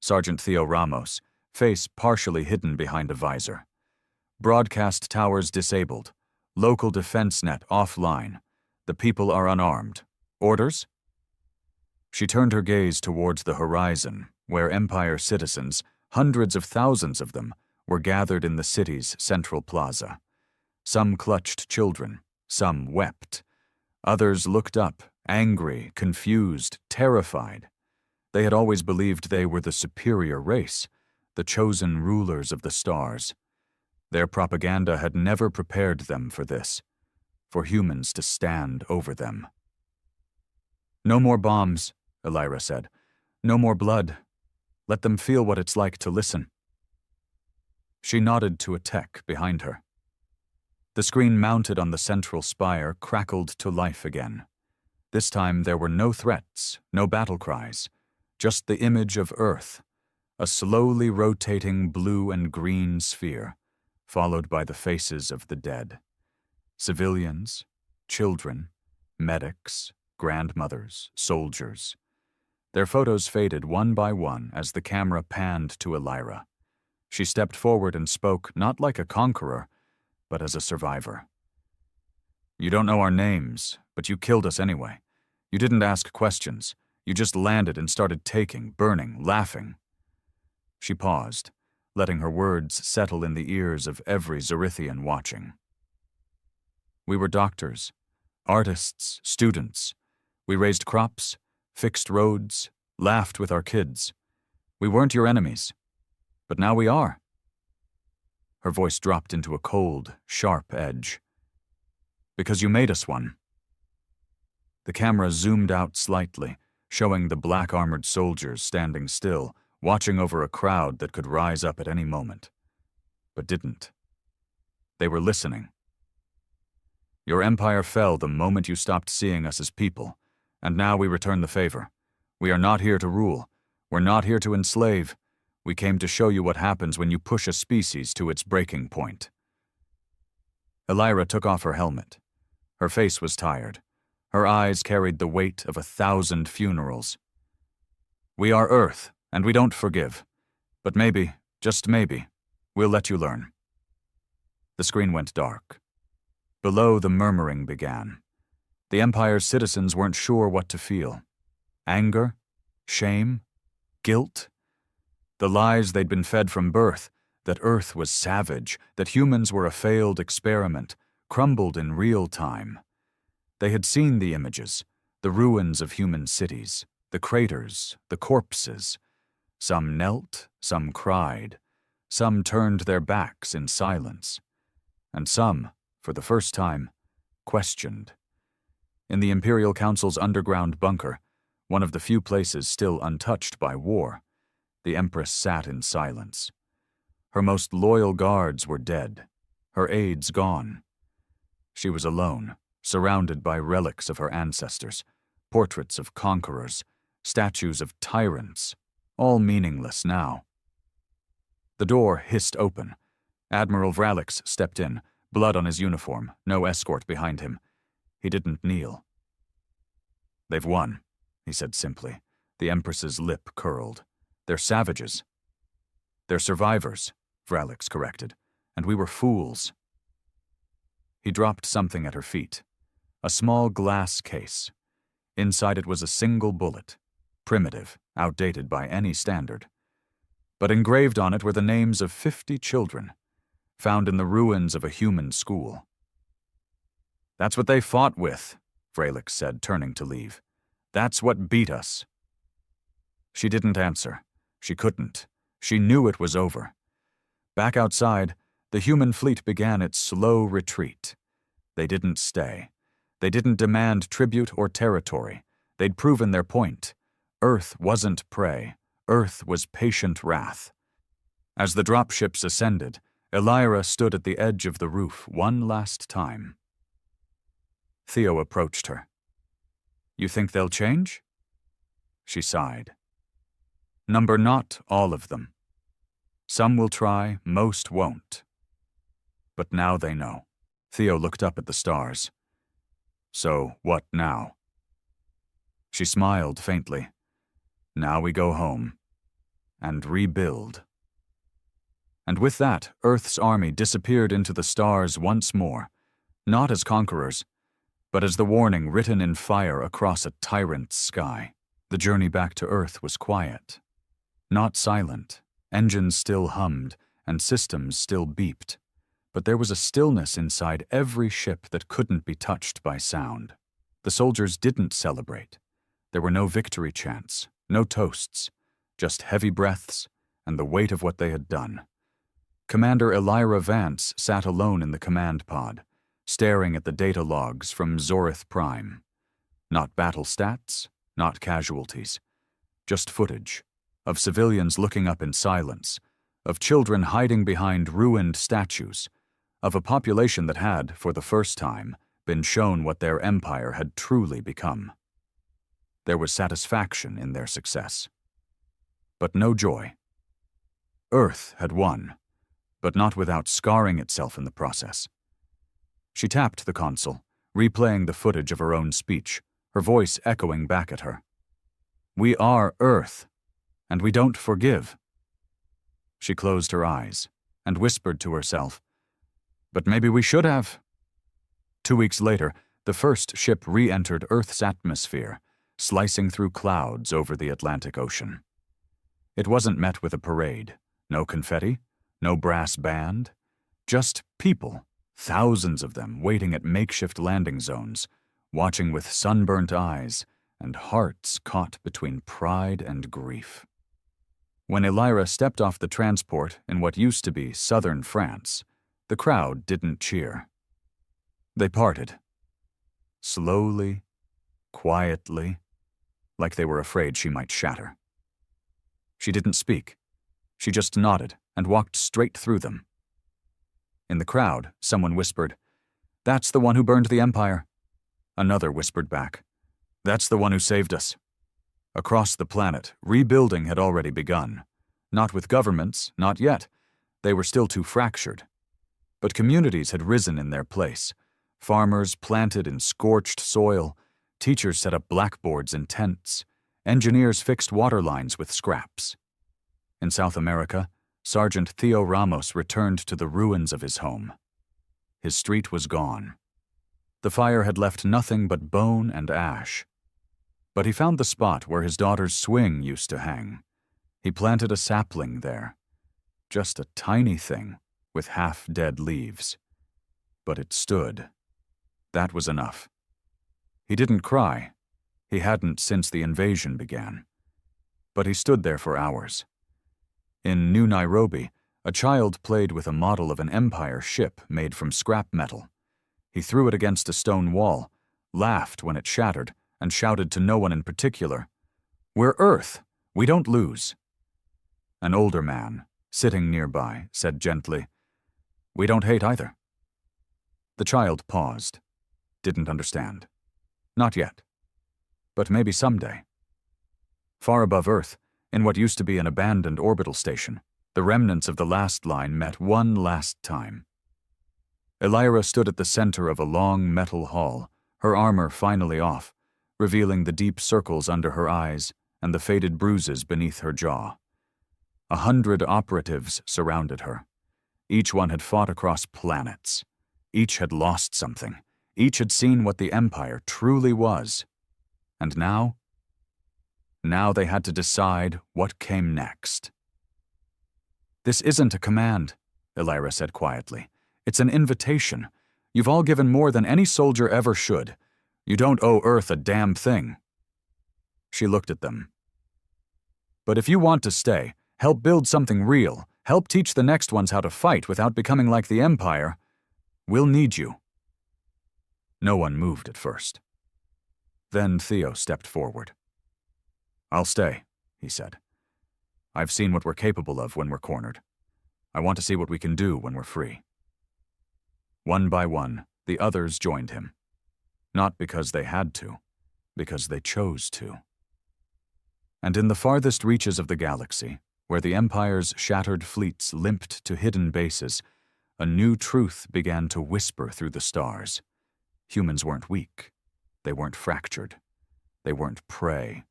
Sergeant Theo Ramos, face partially hidden behind a visor. "Broadcast towers disabled. Local defense net offline. The people are unarmed. Orders?" She turned her gaze towards the horizon, where Empire citizens, hundreds of thousands of them, were gathered in the city's central plaza. Some clutched children, some wept. Others looked up, angry, confused, terrified. They had always believed they were the superior race, the chosen rulers of the stars. Their propaganda had never prepared them for this, for humans to stand over them. "No more bombs," Elira said. "No more blood. Let them feel what it's like to listen." She nodded to a tech behind her. The screen mounted on the central spire crackled to life again. This time there were no threats, no battle cries, just the image of Earth, a slowly rotating blue and green sphere, followed by the faces of the dead. Civilians, children, medics, grandmothers, soldiers. Their photos faded one by one as the camera panned to Elira. She stepped forward and spoke not like a conqueror, but as a survivor. "You don't know our names, but you killed us anyway. You didn't ask questions. You just landed and started taking, burning, laughing." She paused, letting her words settle in the ears of every Zorithian watching. "We were doctors, artists, students. We raised crops, fixed roads, laughed with our kids. We weren't your enemies, but now we are." Her voice dropped into a cold, sharp edge. "Because you made us one." The camera zoomed out slightly, showing the black-armored soldiers standing still, watching over a crowd that could rise up at any moment. But didn't. They were listening. "Your empire fell the moment you stopped seeing us as people, and now we return the favor. We are not here to rule. We're not here to enslave. We came to show you what happens when you push a species to its breaking point." Elira took off her helmet. Her face was tired. Her eyes carried the weight of 1,000 funerals. "We are Earth, and we don't forgive. But maybe, just maybe, we'll let you learn." The screen went dark. Below, the murmuring began. The Empire's citizens weren't sure what to feel. Anger? Shame? Guilt? The lies they'd been fed from birth, that Earth was savage, that humans were a failed experiment, crumbled in real time. They had seen the images, the ruins of human cities, the craters, the corpses. Some knelt, some cried, some turned their backs in silence, and some, for the first time, questioned. In the Imperial Council's underground bunker, one of the few places still untouched by war, the Empress sat in silence. Her most loyal guards were dead, her aides gone. She was alone, surrounded by relics of her ancestors, portraits of conquerors, statues of tyrants, all meaningless now. The door hissed open. Admiral Vralix stepped in, blood on his uniform, no escort behind him. He didn't kneel. "They've won," he said simply. The Empress's lip curled. "They're savages." "They're survivors," Vralix corrected, "and we were fools." He dropped something at her feet. A small glass case. Inside it was a single bullet, primitive, outdated by any standard. But engraved on it were the names of 50 children, found in the ruins of a human school. "That's what they fought with," Vralix said, turning to leave. "That's what beat us." She didn't answer. She couldn't. She knew it was over. Back outside, the human fleet began its slow retreat. They didn't stay. They didn't demand tribute or territory. They'd proven their point. Earth wasn't prey. Earth was patient wrath. As the dropships ascended, Elira stood at the edge of the roof one last time. Theo approached her. "You think they'll change?" She sighed. Not all of them. Some will try, most won't. But now they know." Theo looked up at the stars. "So, what now?" She smiled faintly. "Now we go home. And rebuild." And with that, Earth's army disappeared into the stars once more, not as conquerors, but as the warning written in fire across a tyrant's sky. The journey back to Earth was quiet. Not silent. Engines still hummed, and systems still beeped. But there was a stillness inside every ship that couldn't be touched by sound. The soldiers didn't celebrate. There were no victory chants, no toasts, just heavy breaths and the weight of what they had done. Commander Elira Vance sat alone in the command pod, staring at the data logs from Zorith Prime. Not battle stats, not casualties, just footage of civilians looking up in silence, of children hiding behind ruined statues, of a population that had, for the first time, been shown what their empire had truly become. There was satisfaction in their success, but no joy. Earth had won, but not without scarring itself in the process. She tapped the console, replaying the footage of her own speech, her voice echoing back at her. "We are Earth, and we don't forgive." She closed her eyes and whispered to herself, "But maybe we should have." 2 weeks later, the first ship re-entered Earth's atmosphere, slicing through clouds over the Atlantic Ocean. It wasn't met with a parade, no confetti, no brass band, just people, thousands of them waiting at makeshift landing zones, watching with sunburnt eyes and hearts caught between pride and grief. When Elira stepped off the transport in what used to be southern France, the crowd didn't cheer. They parted. Slowly, quietly, like they were afraid she might shatter. She didn't speak. She just nodded and walked straight through them. In the crowd, someone whispered, "That's the one who burned the Empire." Another whispered back, "That's the one who saved us." Across the planet, rebuilding had already begun. Not with governments, not yet. They were still too fractured. But communities had risen in their place. Farmers planted in scorched soil, teachers set up blackboards in tents, engineers fixed water lines with scraps. In South America, Sergeant Theo Ramos returned to the ruins of his home. His street was gone. The fire had left nothing but bone and ash. But he found the spot where his daughter's swing used to hang. He planted a sapling there. Just a tiny thing with half-dead leaves. But it stood. That was enough. He didn't cry. He hadn't since the invasion began. But he stood there for hours. In New Nairobi, a child played with a model of an Empire ship made from scrap metal. He threw it against a stone wall, laughed when it shattered, and shouted to no one in particular, "We're Earth. We don't lose." An older man, sitting nearby, said gently, "We don't hate either." The child paused. Didn't understand. Not yet. But maybe someday. Far above Earth, in what used to be an abandoned orbital station, the remnants of the last line met one last time. Elira stood at the center of a long metal hall, her armor finally off, revealing the deep circles under her eyes and the faded bruises beneath her jaw. 100 operatives surrounded her. Each one had fought across planets. Each had lost something. Each had seen what the Empire truly was. And now? Now they had to decide what came next. "This isn't a command," Elira said quietly. "It's an invitation. You've all given more than any soldier ever should. You don't owe Earth a damn thing." She looked at them. "But if you want to stay, help build something real, help teach the next ones how to fight without becoming like the Empire, we'll need you." No one moved at first. Then Theo stepped forward. "I'll stay," he said. "I've seen what we're capable of when we're cornered. I want to see what we can do when we're free." One by one, the others joined him. Not because they had to, because they chose to. And in the farthest reaches of the galaxy, where the Empire's shattered fleets limped to hidden bases, a new truth began to whisper through the stars. Humans weren't weak. They weren't fractured. They weren't prey.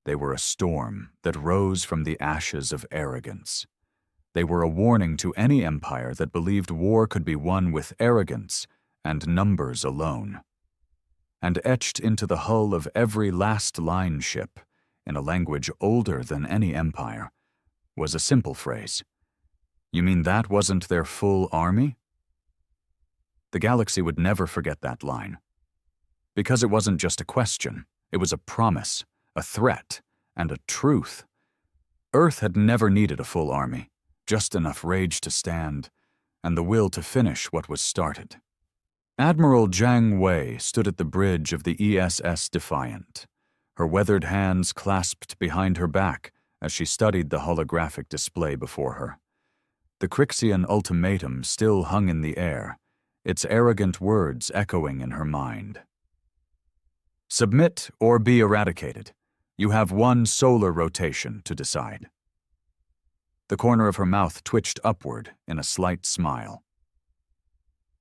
They were a storm that rose from the ashes of arrogance. They were a warning to any empire that believed war could be won with arrogance and numbers alone. And etched into the hull of every last-line ship, in a language older than any empire, was a simple phrase. "You mean that wasn't their full army?" The galaxy would never forget that line. Because it wasn't just a question, it was a promise, a threat, and a truth. Earth had never needed a full army, just enough rage to stand, and the will to finish what was started. Admiral Jiang Wei stood at the bridge of the ESS Defiant, her weathered hands clasped behind her back as she studied the holographic display before her. The Crixian ultimatum still hung in the air, its arrogant words echoing in her mind. "Submit or be eradicated. You have one solar rotation to decide." The corner of her mouth twitched upward in a slight smile.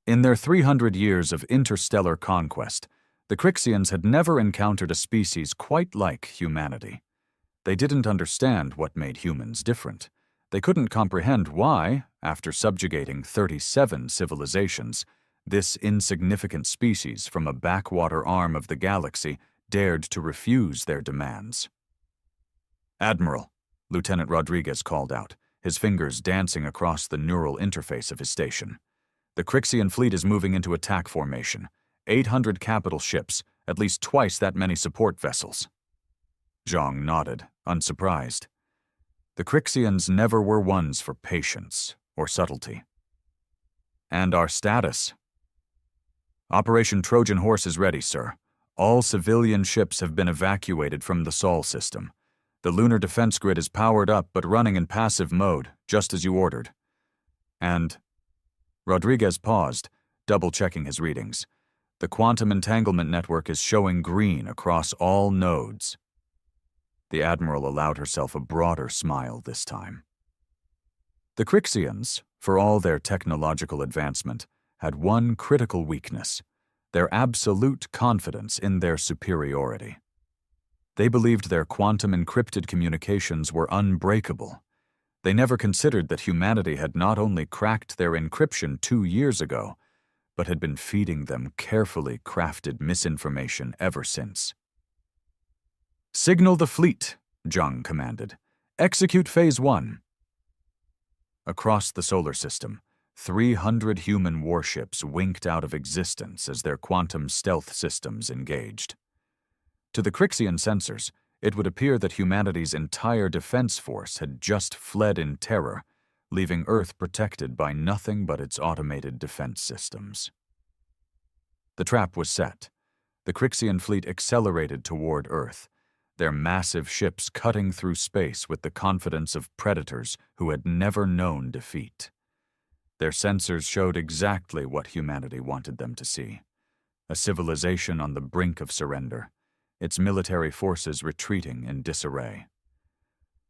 In their 300 years of interstellar conquest, the Crixians had never encountered a species quite like humanity. They didn't understand what made humans different. They couldn't comprehend why, after subjugating 37 civilizations, this insignificant species from a backwater arm of the galaxy dared to refuse their demands. "Admiral," Lieutenant Rodriguez called out, his fingers dancing across the neural interface of his station. "The Crixian fleet is moving into attack formation. 800 capital ships, at least twice that many support vessels." Zhang nodded, unsurprised. The Crixians never were ones for patience or subtlety. "And our status?" "Operation Trojan Horse is ready, sir. All civilian ships have been evacuated from the Sol system. The lunar defense grid is powered up but running in passive mode, just as you ordered." And Rodriguez paused, double-checking his readings. "The quantum entanglement network is showing green across all nodes." The Admiral allowed herself a broader smile this time. The Crixians, for all their technological advancement, had one critical weakness: their absolute confidence in their superiority. They believed their quantum-encrypted communications were unbreakable. They never considered that humanity had not only cracked their encryption 2 years ago, but had been feeding them carefully crafted misinformation ever since. "Signal the fleet," Zhang commanded. "Execute Phase 1. Across the solar system, 300 human warships winked out of existence as their quantum stealth systems engaged. To the Crixian sensors, it would appear that humanity's entire defense force had just fled in terror, leaving Earth protected by nothing but its automated defense systems. The trap was set. The Crixian fleet accelerated toward Earth, their massive ships cutting through space with the confidence of predators who had never known defeat. Their sensors showed exactly what humanity wanted them to see: a civilization on the brink of surrender, its military forces retreating in disarray.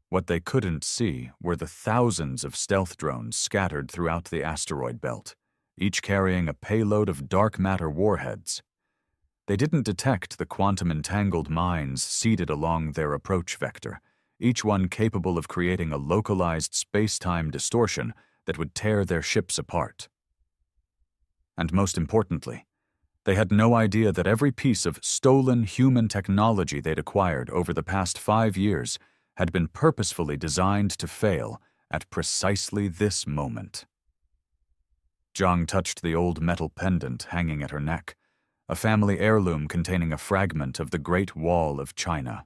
What they couldn't see were the thousands of stealth drones scattered throughout the asteroid belt, each carrying a payload of dark matter warheads. They didn't detect the quantum-entangled mines seeded along their approach vector, each one capable of creating a localized space-time distortion that would tear their ships apart. And most importantly, they had no idea that every piece of stolen human technology they'd acquired over the past 5 years had been purposefully designed to fail at precisely this moment. Zhang touched the old metal pendant hanging at her neck, a family heirloom containing a fragment of the Great Wall of China.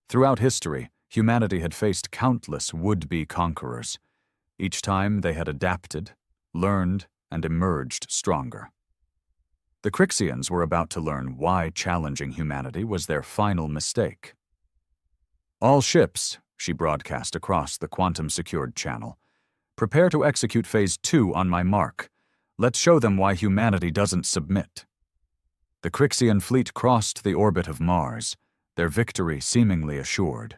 Throughout history, humanity had faced countless would-be conquerors. Each time they had adapted, learned, and emerged stronger. The Crixians were about to learn why challenging humanity was their final mistake. "All ships," she broadcast across the quantum-secured channel, "prepare to execute Phase 2 on my mark. Let's show them why humanity doesn't submit." The Crixian fleet crossed the orbit of Mars, their victory seemingly assured.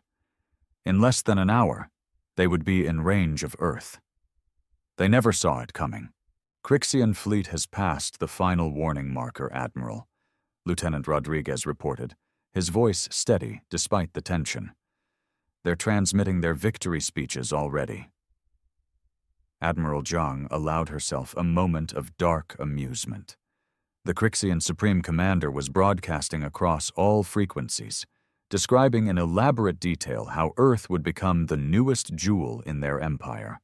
In less than an hour, they would be in range of Earth. They never saw it coming. "Crixian fleet has passed the final warning marker, Admiral," Lieutenant Rodriguez reported, his voice steady despite the tension. "They're transmitting their victory speeches already." Admiral Zhang allowed herself a moment of dark amusement. The Crixian Supreme Commander was broadcasting across all frequencies, describing in elaborate detail how Earth would become the newest jewel in their empire,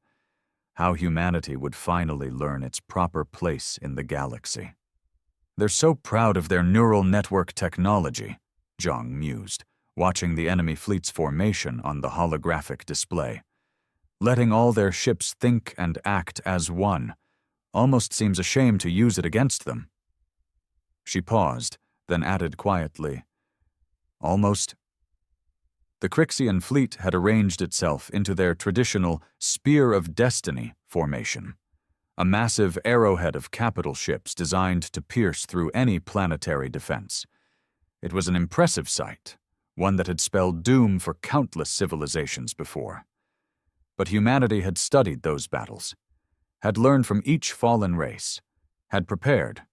how humanity would finally learn its proper place in the galaxy. "They're so proud of their neural network technology," Zhang mused, watching the enemy fleet's formation on the holographic display. "Letting all their ships think and act as one almost seems a shame to use it against them." She paused, then added quietly, "Almost." The Crixian fleet had arranged itself into their traditional Spear of Destiny formation, a massive arrowhead of capital ships designed to pierce through any planetary defense. It was an impressive sight, one that had spelled doom for countless civilizations before. But humanity had studied those battles, had learned from each fallen race, had prepared.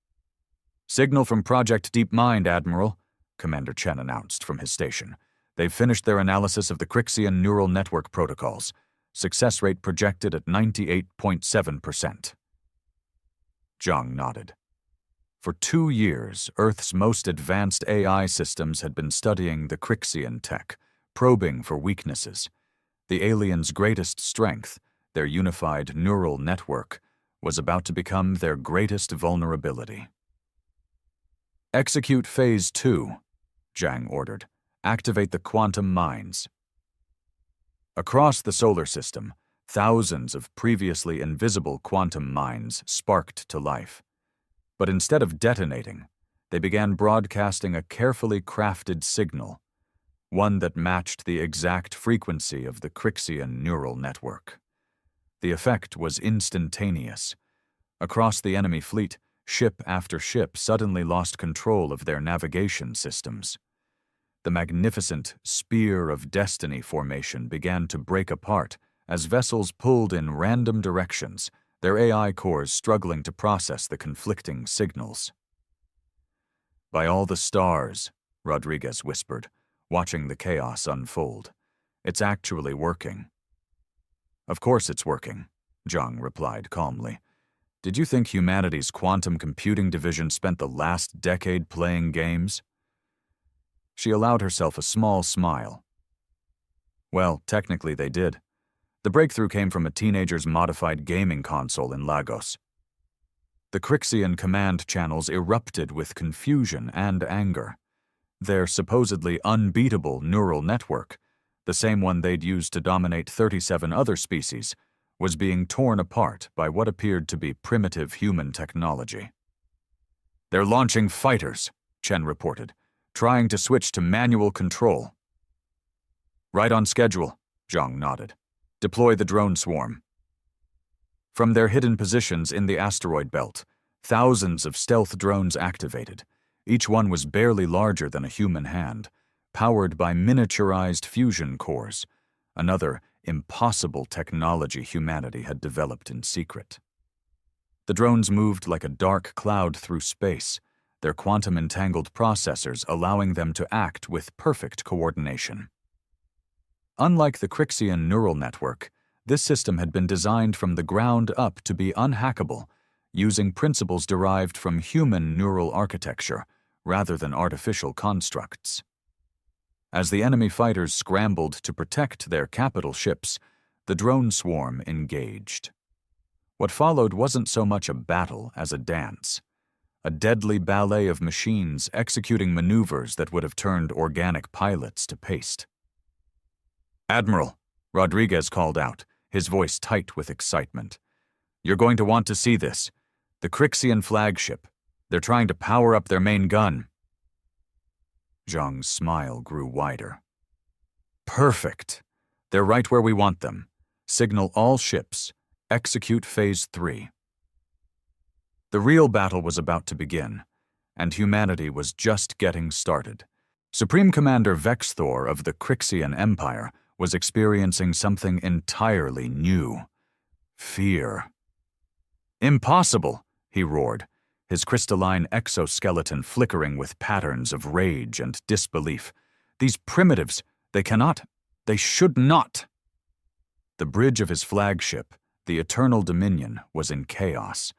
"Signal from Project DeepMind, Admiral," Commander Chen announced from his station. "They've finished their analysis of the Crixian neural network protocols. Success rate projected at 98.7%. Zhang nodded. For 2 years, Earth's most advanced AI systems had been studying the Crixian tech, probing for weaknesses. The aliens' greatest strength, their unified neural network, was about to become their greatest vulnerability. "Execute Phase 2, Zhang ordered. "Activate the quantum mines." Across the solar system, thousands of previously invisible quantum mines sparked to life. But instead of detonating, they began broadcasting a carefully crafted signal, one that matched the exact frequency of the Crixian neural network. The effect was instantaneous. Across the enemy fleet, ship after ship suddenly lost control of their navigation systems. The magnificent Spear of Destiny formation began to break apart as vessels pulled in random directions, their AI cores struggling to process the conflicting signals. "By all the stars," Rodriguez whispered, watching the chaos unfold. "It's actually working." "Of course it's working," Zhang replied calmly. "Did you think humanity's quantum computing division spent the last decade playing games?" She allowed herself a small smile. "Well, technically they did. The breakthrough came from a teenager's modified gaming console in Lagos." The Crixian command channels erupted with confusion and anger. Their supposedly unbeatable neural network, the same one they'd used to dominate 37 other species, was being torn apart by what appeared to be primitive human technology. "They're launching fighters," Chen reported, "trying to switch to manual control." "Right on schedule," Zhang nodded. "Deploy the drone swarm." From their hidden positions in the asteroid belt, thousands of stealth drones activated, Each one was barely larger than a human hand, powered by miniaturized fusion cores, another impossible technology humanity had developed in secret. The drones moved like a dark cloud through space, their quantum-entangled processors allowing them to act with perfect coordination. Unlike the Crixian neural network, this system had been designed from the ground up to be unhackable, using principles derived from human neural architecture rather than artificial constructs. As the enemy fighters scrambled to protect their capital ships, the drone swarm engaged. What followed wasn't so much a battle as a dance, a deadly ballet of machines executing maneuvers that would have turned organic pilots to paste. "Admiral," Rodriguez called out, his voice tight with excitement. "You're going to want to see this. The Crixian flagship. They're trying to power up their main gun." Zhang's smile grew wider. "Perfect. They're right where we want them. Signal all ships. Execute Phase 3. The real battle was about to begin, and humanity was just getting started. Supreme Commander Vexthor of the Crixian Empire was experiencing something entirely new. Fear. "Impossible!" he roared, his crystalline exoskeleton flickering with patterns of rage and disbelief. "These primitives, they should not!" The bridge of his flagship, the Eternal Dominion, was in chaos.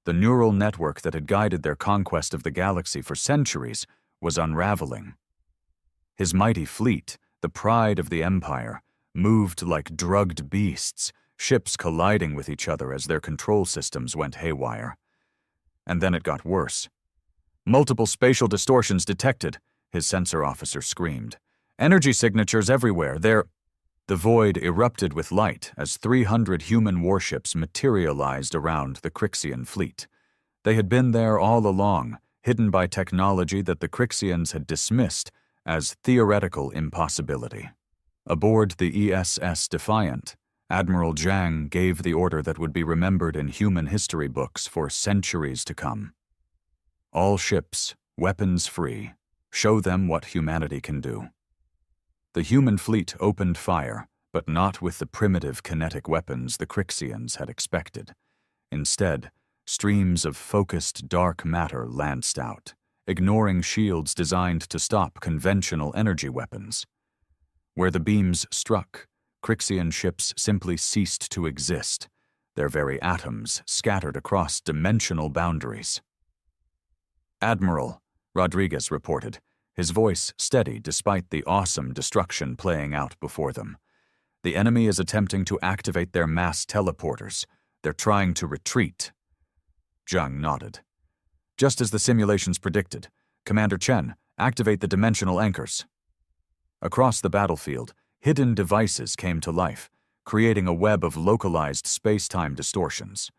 The neural network that had guided their conquest of the galaxy for centuries was unraveling. His mighty fleet, the pride of the Empire, moved like drugged beasts, ships colliding with each other as their control systems went haywire. And then it got worse. "Multiple spatial distortions detected," his sensor officer screamed. "Energy signatures everywhere. The void erupted with light as 300 human warships materialized around the Crixian fleet. They had been there all along, hidden by technology that the Crixians had dismissed as theoretical impossibility. Aboard the ESS Defiant, Admiral Zhang gave the order that would be remembered in human history books for centuries to come. "All ships, weapons free. Show them what humanity can do." The human fleet opened fire, but not with the primitive kinetic weapons the Crixians had expected. Instead, streams of focused dark matter lanced out, ignoring shields designed to stop conventional energy weapons. Where the beams struck, Crixian ships simply ceased to exist, their very atoms scattered across dimensional boundaries. "Admiral," Rodriguez reported, his voice steady despite the awesome destruction playing out before them. "The enemy is attempting to activate their mass teleporters. They're trying to retreat." Zhang nodded. "Just as the simulations predicted. Commander Chen, activate the dimensional anchors." Across the battlefield, hidden devices came to life, creating a web of localized space-time distortions.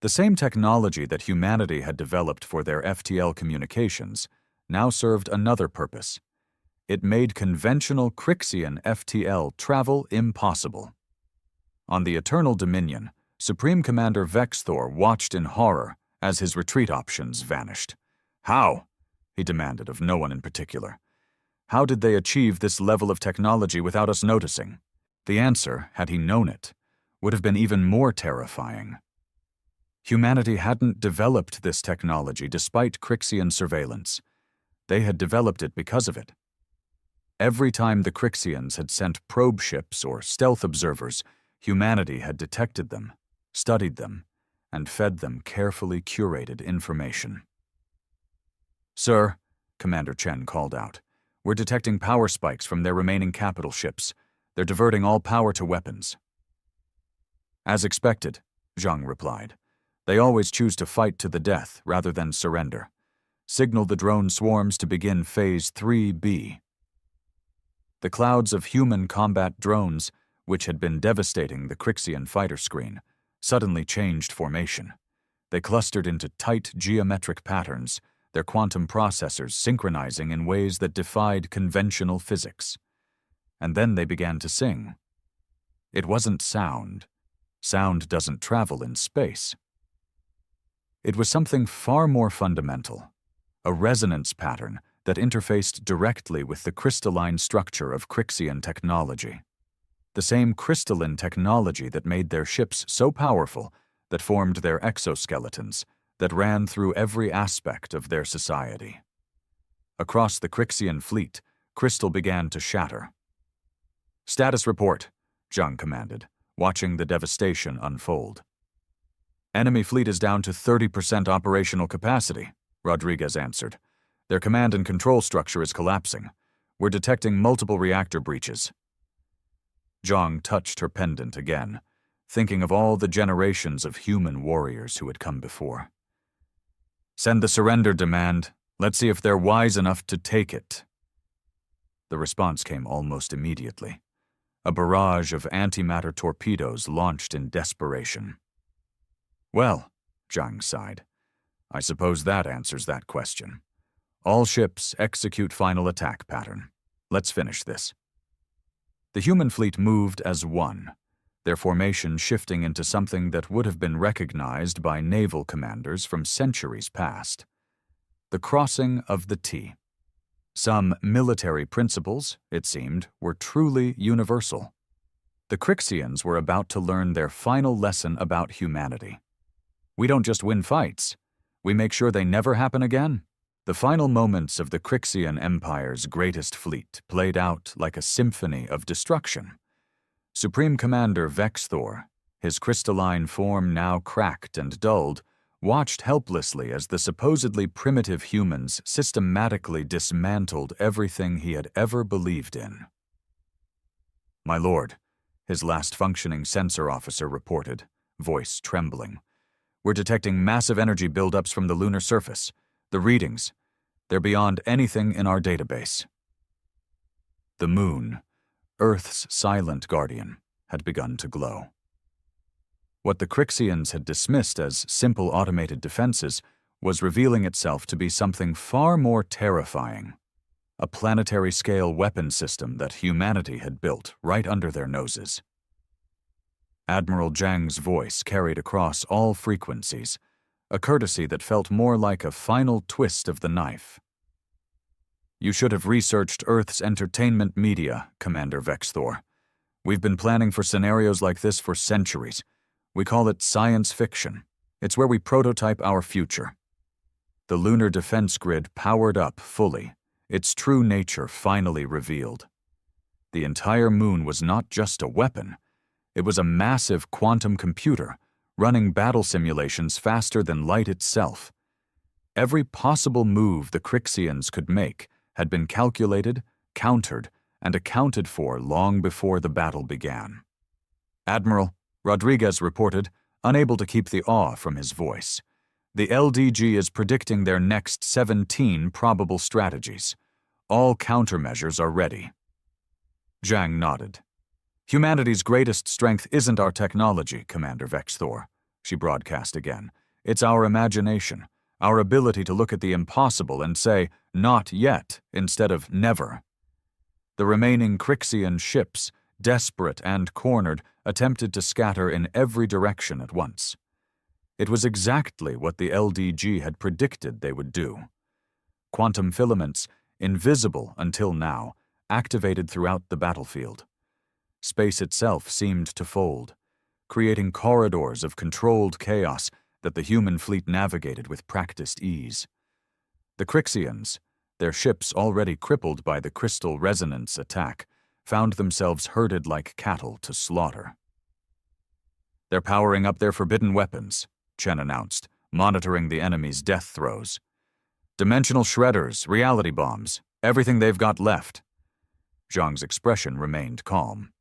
The same technology that humanity had developed for their FTL communications now served another purpose. It made conventional Crixian FTL travel impossible. On the Eternal Dominion, Supreme Commander Vexthor watched in horror as his retreat options vanished. "How?" he demanded of no one in particular. "How did they achieve this level of technology without us noticing?" The answer, had he known it, would have been even more terrifying. Humanity hadn't developed this technology despite Crixian surveillance. They had developed it because of it. Every time the Crixians had sent probe ships or stealth observers, humanity had detected them, studied them, and fed them carefully curated information. "Sir," Commander Chen called out, "we're detecting power spikes from their remaining capital ships. They're diverting all power to weapons." "As expected," Zhang replied. "They always choose to fight to the death rather than surrender. Signal the drone swarms to begin Phase 3B. The clouds of human combat drones, which had been devastating the Crixian fighter screen, suddenly changed formation. They clustered into tight geometric patterns, their quantum processors synchronizing in ways that defied conventional physics. And then they began to sing. It wasn't sound. Sound doesn't travel in space. It was something far more fundamental. a resonance pattern that interfaced directly with the crystalline structure of Crixian technology. The same crystalline technology that made their ships so powerful, that formed their exoskeletons, that ran through every aspect of their society. Across the Crixian fleet, crystal began to shatter. "Status report," Zhang commanded, watching the devastation unfold. "Enemy fleet is down to 30% operational capacity," Rodriguez answered. "Their command and control structure is collapsing. We're detecting multiple reactor breaches." Zhang touched her pendant again, thinking of all the generations of human warriors who had come before. "Send the surrender demand. Let's see if they're wise enough to take it." The response came almost immediately. A barrage of antimatter torpedoes launched in desperation. "Well," Zhang sighed, "I suppose that answers that question. All ships execute final attack pattern. Let's finish this." The human fleet moved as one, their formation shifting into something that would have been recognized by naval commanders from centuries past. The crossing of the T. Some military principles, it seemed, were truly universal. The Crixians were about to learn their final lesson about humanity. We don't just win fights, we make sure they never happen again. The final moments of the Crixian Empire's greatest fleet played out like a symphony of destruction. Supreme Commander Vexthor, his crystalline form now cracked and dulled, watched helplessly as the supposedly primitive humans systematically dismantled everything he had ever believed in. "My lord," his last functioning sensor officer reported, voice trembling. "We're detecting massive energy buildups from the lunar surface. The readings, they're beyond anything in our database." The moon, Earth's silent guardian, had begun to glow. What the Crixians had dismissed as simple automated defenses was revealing itself to be something far more terrifying. A planetary-scale weapon system that humanity had built right under their noses. Admiral Zhang's voice carried across all frequencies, a courtesy that felt more like a final twist of the knife. "You should have researched Earth's entertainment media, Commander Vexthor. We've been planning for scenarios like this for centuries. We call it science fiction. It's where we prototype our future." The lunar defense grid powered up fully, its true nature finally revealed. The entire moon was not just a weapon, it was a massive quantum computer, running battle simulations faster than light itself. Every possible move the Crixians could make had been calculated, countered, and accounted for long before the battle began. "Admiral," Rodriguez reported, unable to keep the awe from his voice, "the LDG is predicting their next 17 probable strategies. All countermeasures are ready." Zhang nodded. "Humanity's greatest strength isn't our technology, Commander Vexthor," she broadcast again. "It's our imagination, our ability to look at the impossible and say, 'not yet,' instead of 'never.'" The remaining Crixian ships, desperate and cornered, attempted to scatter in every direction at once. It was exactly what the LDG had predicted they would do. Quantum filaments, invisible until now, activated throughout the battlefield. Space itself seemed to fold, creating corridors of controlled chaos that the human fleet navigated with practiced ease. The Crixians, their ships already crippled by the crystal resonance attack, found themselves herded like cattle to slaughter. "They're powering up their forbidden weapons," Chen announced, monitoring the enemy's death throes. "Dimensional shredders, reality bombs, everything they've got left." Zhang's expression remained calm.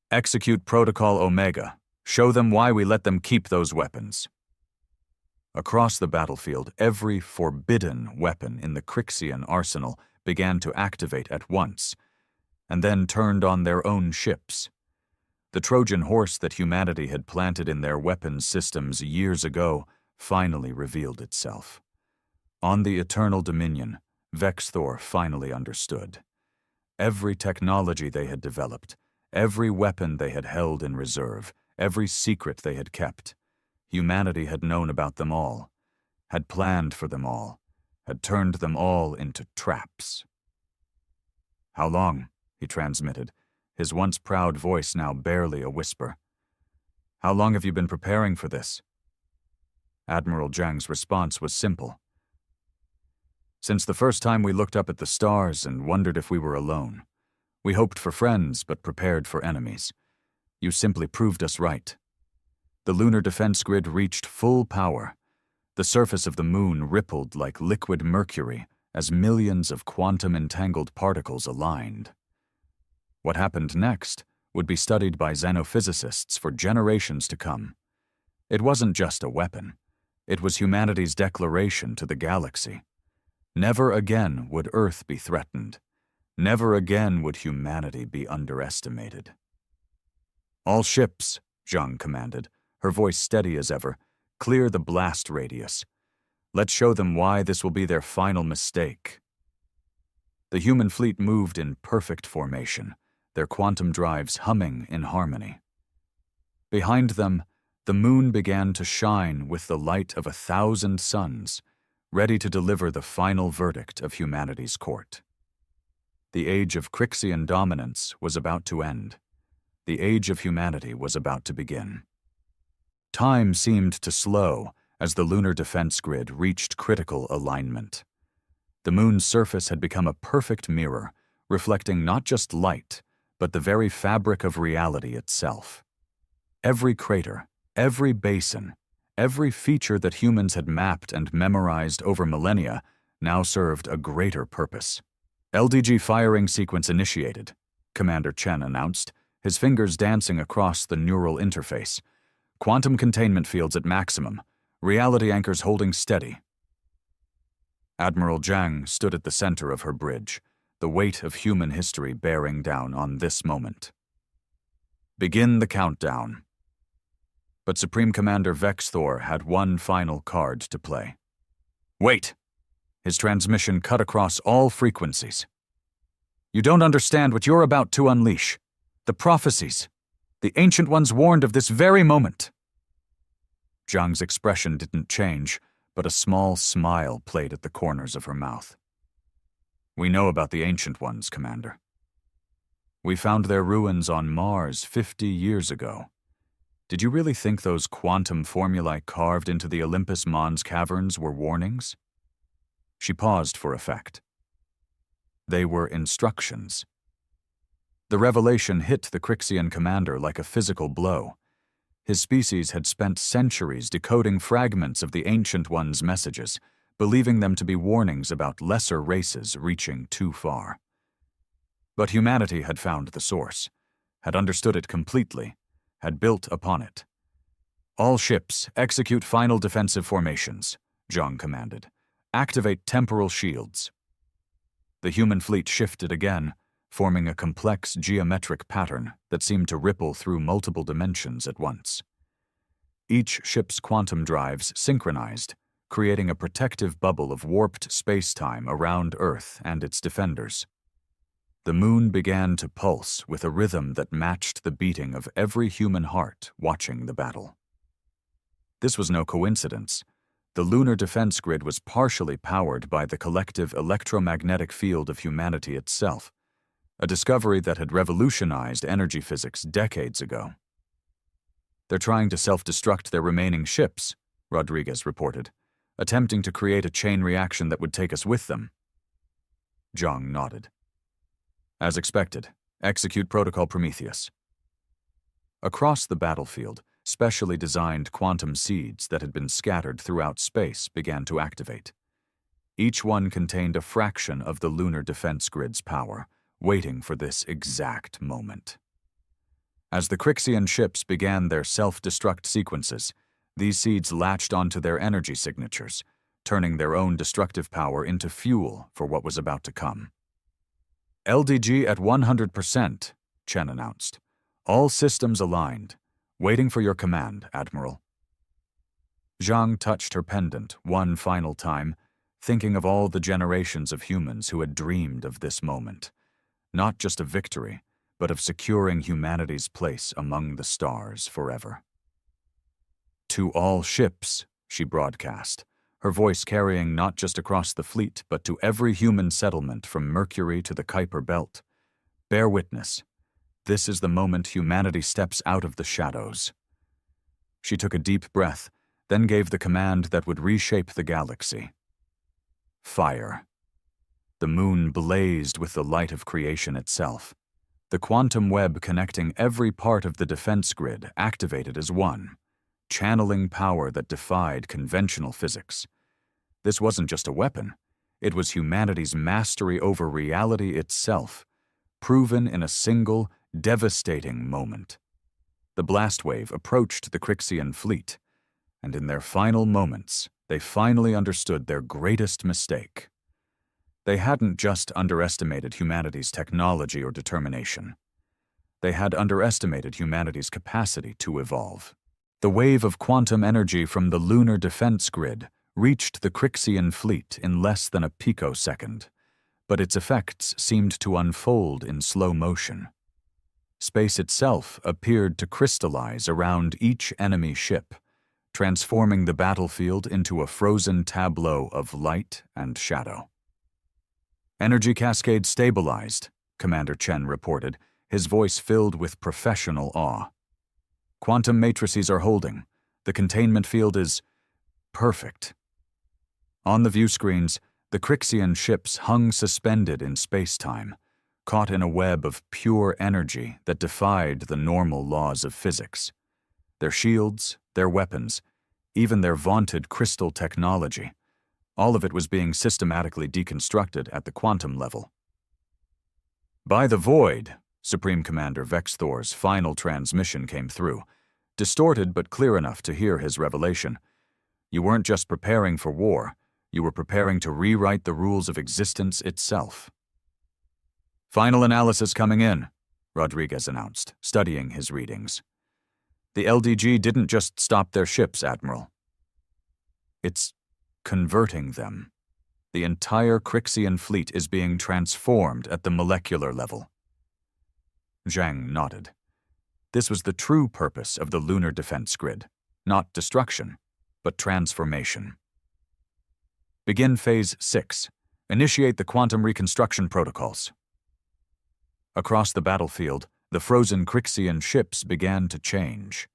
"Execute Protocol Omega. Show them why we let them keep those weapons." Across the battlefield, every forbidden weapon in the Crixian arsenal began to activate at once, and then turned on their own ships. The Trojan horse that humanity had planted in their weapons systems years ago finally revealed itself. On the Eternal Dominion, Vexthor finally understood. Every technology they had developed, every weapon they had held in reserve, every secret they had kept, humanity had known about them all, had planned for them all, had turned them all into traps. "How long?" he transmitted, his once proud voice now barely a whisper. "How long have you been preparing for this?" Admiral Zhang's response was simple. "Since the first time we looked up at the stars and wondered if we were alone. We hoped for friends but prepared for enemies. You simply proved us right." The lunar defense grid reached full power. The surface of the moon rippled like liquid mercury as millions of quantum-entangled particles aligned. What happened next would be studied by xenophysicists for generations to come. It wasn't just a weapon. It was humanity's declaration to the galaxy. Never again would Earth be threatened. Never again would humanity be underestimated. "All ships," Zhang commanded, her voice steady as ever, "clear the blast radius. Let's show them why this will be their final mistake." The human fleet moved in perfect formation, their quantum drives humming in harmony. Behind them, the moon began to shine with the light of 1,000 suns, ready to deliver the final verdict of humanity's court. The age of Crixian dominance was about to end. The age of humanity was about to begin. Time seemed to slow as the lunar defense grid reached critical alignment. The moon's surface had become a perfect mirror, reflecting not just light, but the very fabric of reality itself. Every crater, every basin, every feature that humans had mapped and memorized over millennia now served a greater purpose. "LDG firing sequence initiated," Commander Chen announced, his fingers dancing across the neural interface. "Quantum containment fields at maximum. Reality anchors holding steady." Admiral Zhang stood at the center of her bridge, the weight of human history bearing down on this moment. "Begin the countdown." But Supreme Commander Vexthor had one final card to play. "Wait!" His transmission cut across all frequencies. "You don't understand what you're about to unleash. The prophecies. The Ancient Ones warned of this very moment." Zhang's expression didn't change, but a small smile played at the corners of her mouth. "We know about the Ancient Ones, Commander. We found their ruins on Mars 50 years ago. Did you really think those quantum formulae carved into the Olympus Mons caverns were warnings?" She paused for effect. They were instructions. The revelation hit the Crixian commander like a physical blow. His species had spent centuries decoding fragments of the Ancient Ones' messages, believing them to be warnings about lesser races reaching too far. But humanity had found the source, had understood it completely, had built upon it. "All ships, execute final defensive formations," Zhang commanded. "Activate temporal shields." The human fleet shifted again, forming a complex geometric pattern that seemed to ripple through multiple dimensions at once. Each ship's quantum drives synchronized, creating a protective bubble of warped space-time around Earth and its defenders. The moon began to pulse with a rhythm that matched the beating of every human heart watching the battle. This was no coincidence. The lunar defense grid was partially powered by the collective electromagnetic field of humanity itself, a discovery that had revolutionized energy physics decades ago. "They're trying to self-destruct their remaining ships," Rodriguez reported, "attempting to create a chain reaction that would take us with them." Zhang nodded. "As expected, execute Protocol Prometheus." Across the battlefield, specially designed quantum seeds that had been scattered throughout space began to activate. Each one contained a fraction of the lunar defense grid's power, waiting for this exact moment. As the Crixian ships began their self-destruct sequences, these seeds latched onto their energy signatures, turning their own destructive power into fuel for what was about to come. "LDG at 100%, Chen announced. "All systems aligned. Waiting for your command, Admiral." Zhang touched her pendant one final time, thinking of all the generations of humans who had dreamed of this moment. Not just of victory, but of securing humanity's place among the stars forever. "To all ships," she broadcast, her voice carrying not just across the fleet, but to every human settlement from Mercury to the Kuiper Belt. Bear witness. This is the moment humanity steps out of the shadows. She took a deep breath, then gave the command that would reshape the galaxy. Fire. The moon blazed with the light of creation itself. The quantum web connecting every part of the defense grid activated as one, channeling power that defied conventional physics. This wasn't just a weapon. It was humanity's mastery over reality itself, proven in a single, devastating moment. The blast wave approached the Crixian fleet, and in their final moments, they finally understood their greatest mistake. They hadn't just underestimated humanity's technology or determination. They had underestimated humanity's capacity to evolve. The wave of quantum energy from the lunar defense grid reached the Crixian fleet in less than a picosecond, but its effects seemed to unfold in slow motion. Space itself appeared to crystallize around each enemy ship, transforming the battlefield into a frozen tableau of light and shadow. "Energy cascade stabilized," Commander Chen reported, his voice filled with professional awe. "Quantum matrices are holding. The containment field is perfect." On the view screens, the Crixian ships hung suspended in space-time, caught in a web of pure energy that defied the normal laws of physics. Their shields, their weapons, even their vaunted crystal technology, all of it was being systematically deconstructed at the quantum level. "By the void," Supreme Commander Vexthor's final transmission came through, distorted but clear enough to hear his revelation. "You weren't just preparing for war, you were preparing to rewrite the rules of existence itself." "Final analysis coming in," Rodriguez announced, studying his readings. "The LDG didn't just stop their ships, Admiral. It's converting them. The entire Crixian fleet is being transformed at the molecular level." Zhang nodded. This was the true purpose of the lunar defense grid, not destruction, but transformation. "Begin Phase 6. Initiate the quantum reconstruction protocols." Across the battlefield, the frozen Crixian ships began to change.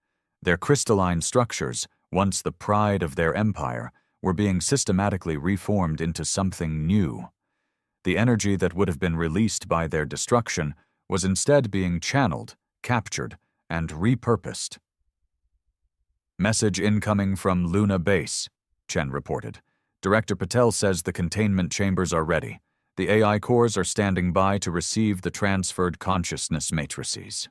Their crystalline structures, once the pride of their empire, were being systematically reformed into something new. The energy that would have been released by their destruction was instead being channeled, captured, and repurposed. "Message incoming from Luna Base," Chen reported. "Director Patel says the containment chambers are ready. The AI cores are standing by to receive the transferred consciousness matrices."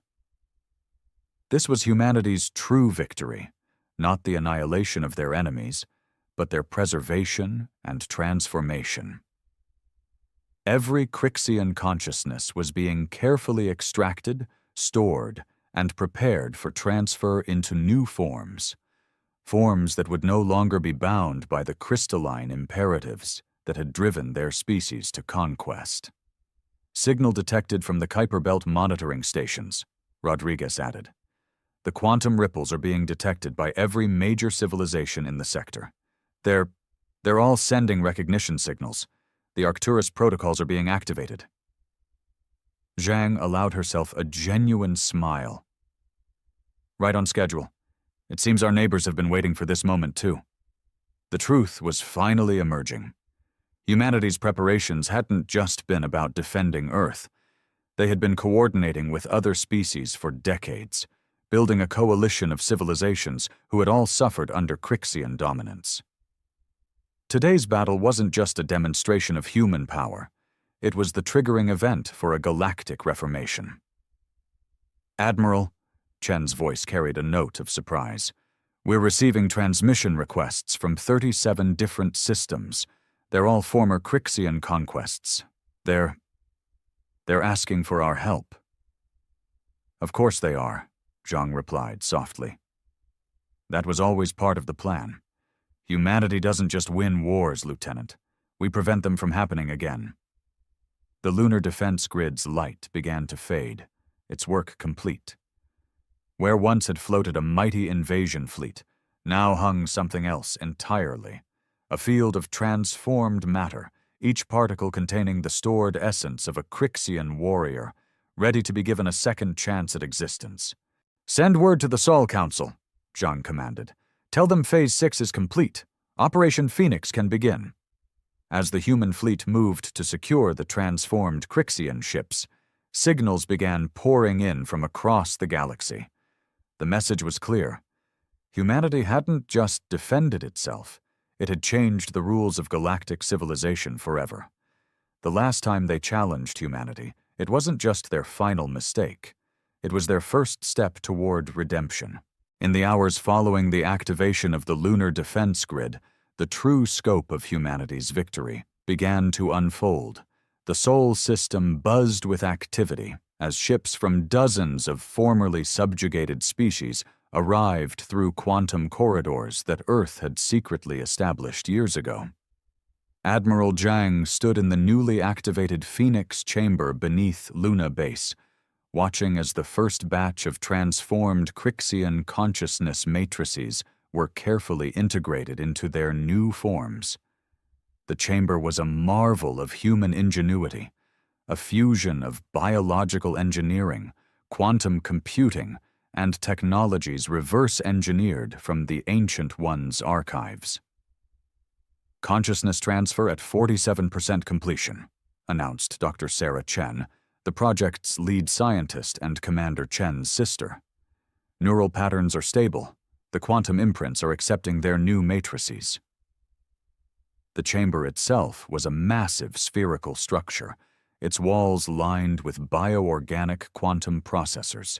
This was humanity's true victory, not the annihilation of their enemies, but their preservation and transformation. Every Crixian consciousness was being carefully extracted, stored, and prepared for transfer into new forms, forms that would no longer be bound by the crystalline imperatives that had driven their species to conquest. "Signal detected from the Kuiper Belt monitoring stations," Rodriguez added. "The quantum ripples are being detected by every major civilization in the sector. They're all sending recognition signals. The Arcturus protocols are being activated." Zhang allowed herself a genuine smile. "Right on schedule. It seems our neighbors have been waiting for this moment too." The truth was finally emerging. Humanity's preparations hadn't just been about defending Earth. They had been coordinating with other species for decades, building a coalition of civilizations who had all suffered under Crixian dominance. Today's battle wasn't just a demonstration of human power. It was the triggering event for a galactic reformation. "Admiral," Chen's voice carried a note of surprise, "we're receiving transmission requests from 37 different systems. They're all former Crixian conquests. They're asking for our help." "Of course they are," Zhang replied softly. "That was always part of the plan. Humanity doesn't just win wars, Lieutenant. We prevent them from happening again." The lunar defense grid's light began to fade, its work complete. Where once had floated a mighty invasion fleet, now hung something else entirely, a field of transformed matter, each particle containing the stored essence of a Crixian warrior, ready to be given a second chance at existence. "Send word to the Sol Council," Zhang commanded. "Tell them Phase 6 is complete. Operation Phoenix can begin." As the human fleet moved to secure the transformed Crixian ships, signals began pouring in from across the galaxy. The message was clear. Humanity hadn't just defended itself, it had changed the rules of galactic civilization forever. The last time they challenged humanity, it wasn't just their final mistake. It was their first step toward redemption. In the hours following the activation of the lunar defense grid, the true scope of humanity's victory began to unfold. The Sol system buzzed with activity as ships from dozens of formerly subjugated species arrived through quantum corridors that Earth had secretly established years ago. Admiral Zhang stood in the newly activated Phoenix chamber beneath Luna Base, watching as the first batch of transformed Crixian consciousness matrices were carefully integrated into their new forms. The chamber was a marvel of human ingenuity, a fusion of biological engineering, quantum computing, and technologies reverse-engineered from the Ancient One's archives. "Consciousness transfer at 47% completion," announced Dr. Sarah Chen, the project's lead scientist and Commander Chen's sister. "Neural patterns are stable. The quantum imprints are accepting their new matrices." The chamber itself was a massive spherical structure, its walls lined with bioorganic quantum processors.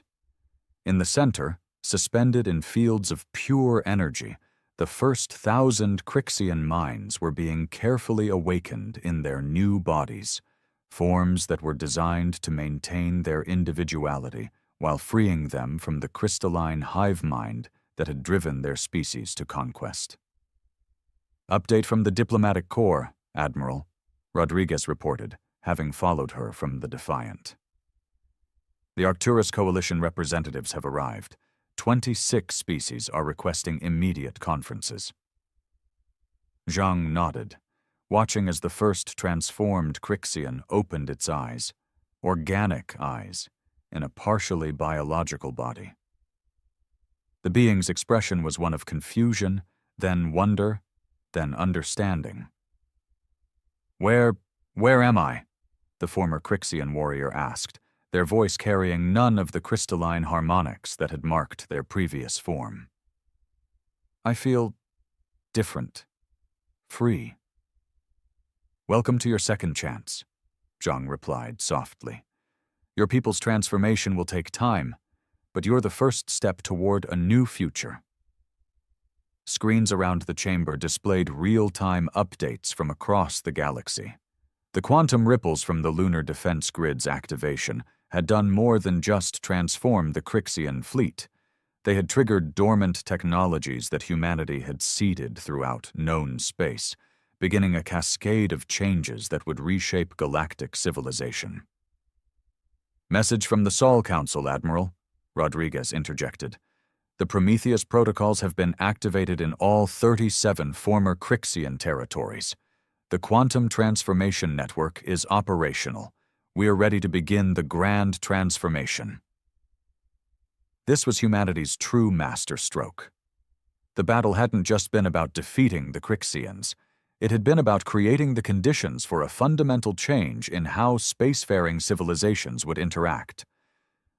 In the center, suspended in fields of pure energy, the first 1,000 Crixian minds were being carefully awakened in their new bodies, forms that were designed to maintain their individuality while freeing them from the crystalline hive mind that had driven their species to conquest. "Update from the Diplomatic Corps, Admiral," Rodriguez reported, having followed her from the Defiant. "The Arcturus Coalition representatives have arrived. 26 species are requesting immediate conferences." Zhang nodded, watching as the first transformed Crixian opened its eyes, organic eyes, in a partially biological body. The being's expression was one of confusion, then wonder, then understanding. Where am I?" the former Crixian warrior asked, their voice carrying none of the crystalline harmonics that had marked their previous form. "I feel different, free." "Welcome to your second chance," Zhang replied softly. "Your people's transformation will take time, but you're the first step toward a new future." Screens around the chamber displayed real-time updates from across the galaxy. The quantum ripples from the lunar defense grid's activation had done more than just transform the Crixian fleet. They had triggered dormant technologies that humanity had seeded throughout known space, beginning a cascade of changes that would reshape galactic civilization. "Message from the Sol Council, Admiral," Rodriguez interjected. "The Prometheus protocols have been activated in all 37 former Crixian territories. The quantum transformation network is operational. We are ready to begin the grand transformation." This was humanity's true masterstroke. The battle hadn't just been about defeating the Crixians. It had been about creating the conditions for a fundamental change in how spacefaring civilizations would interact.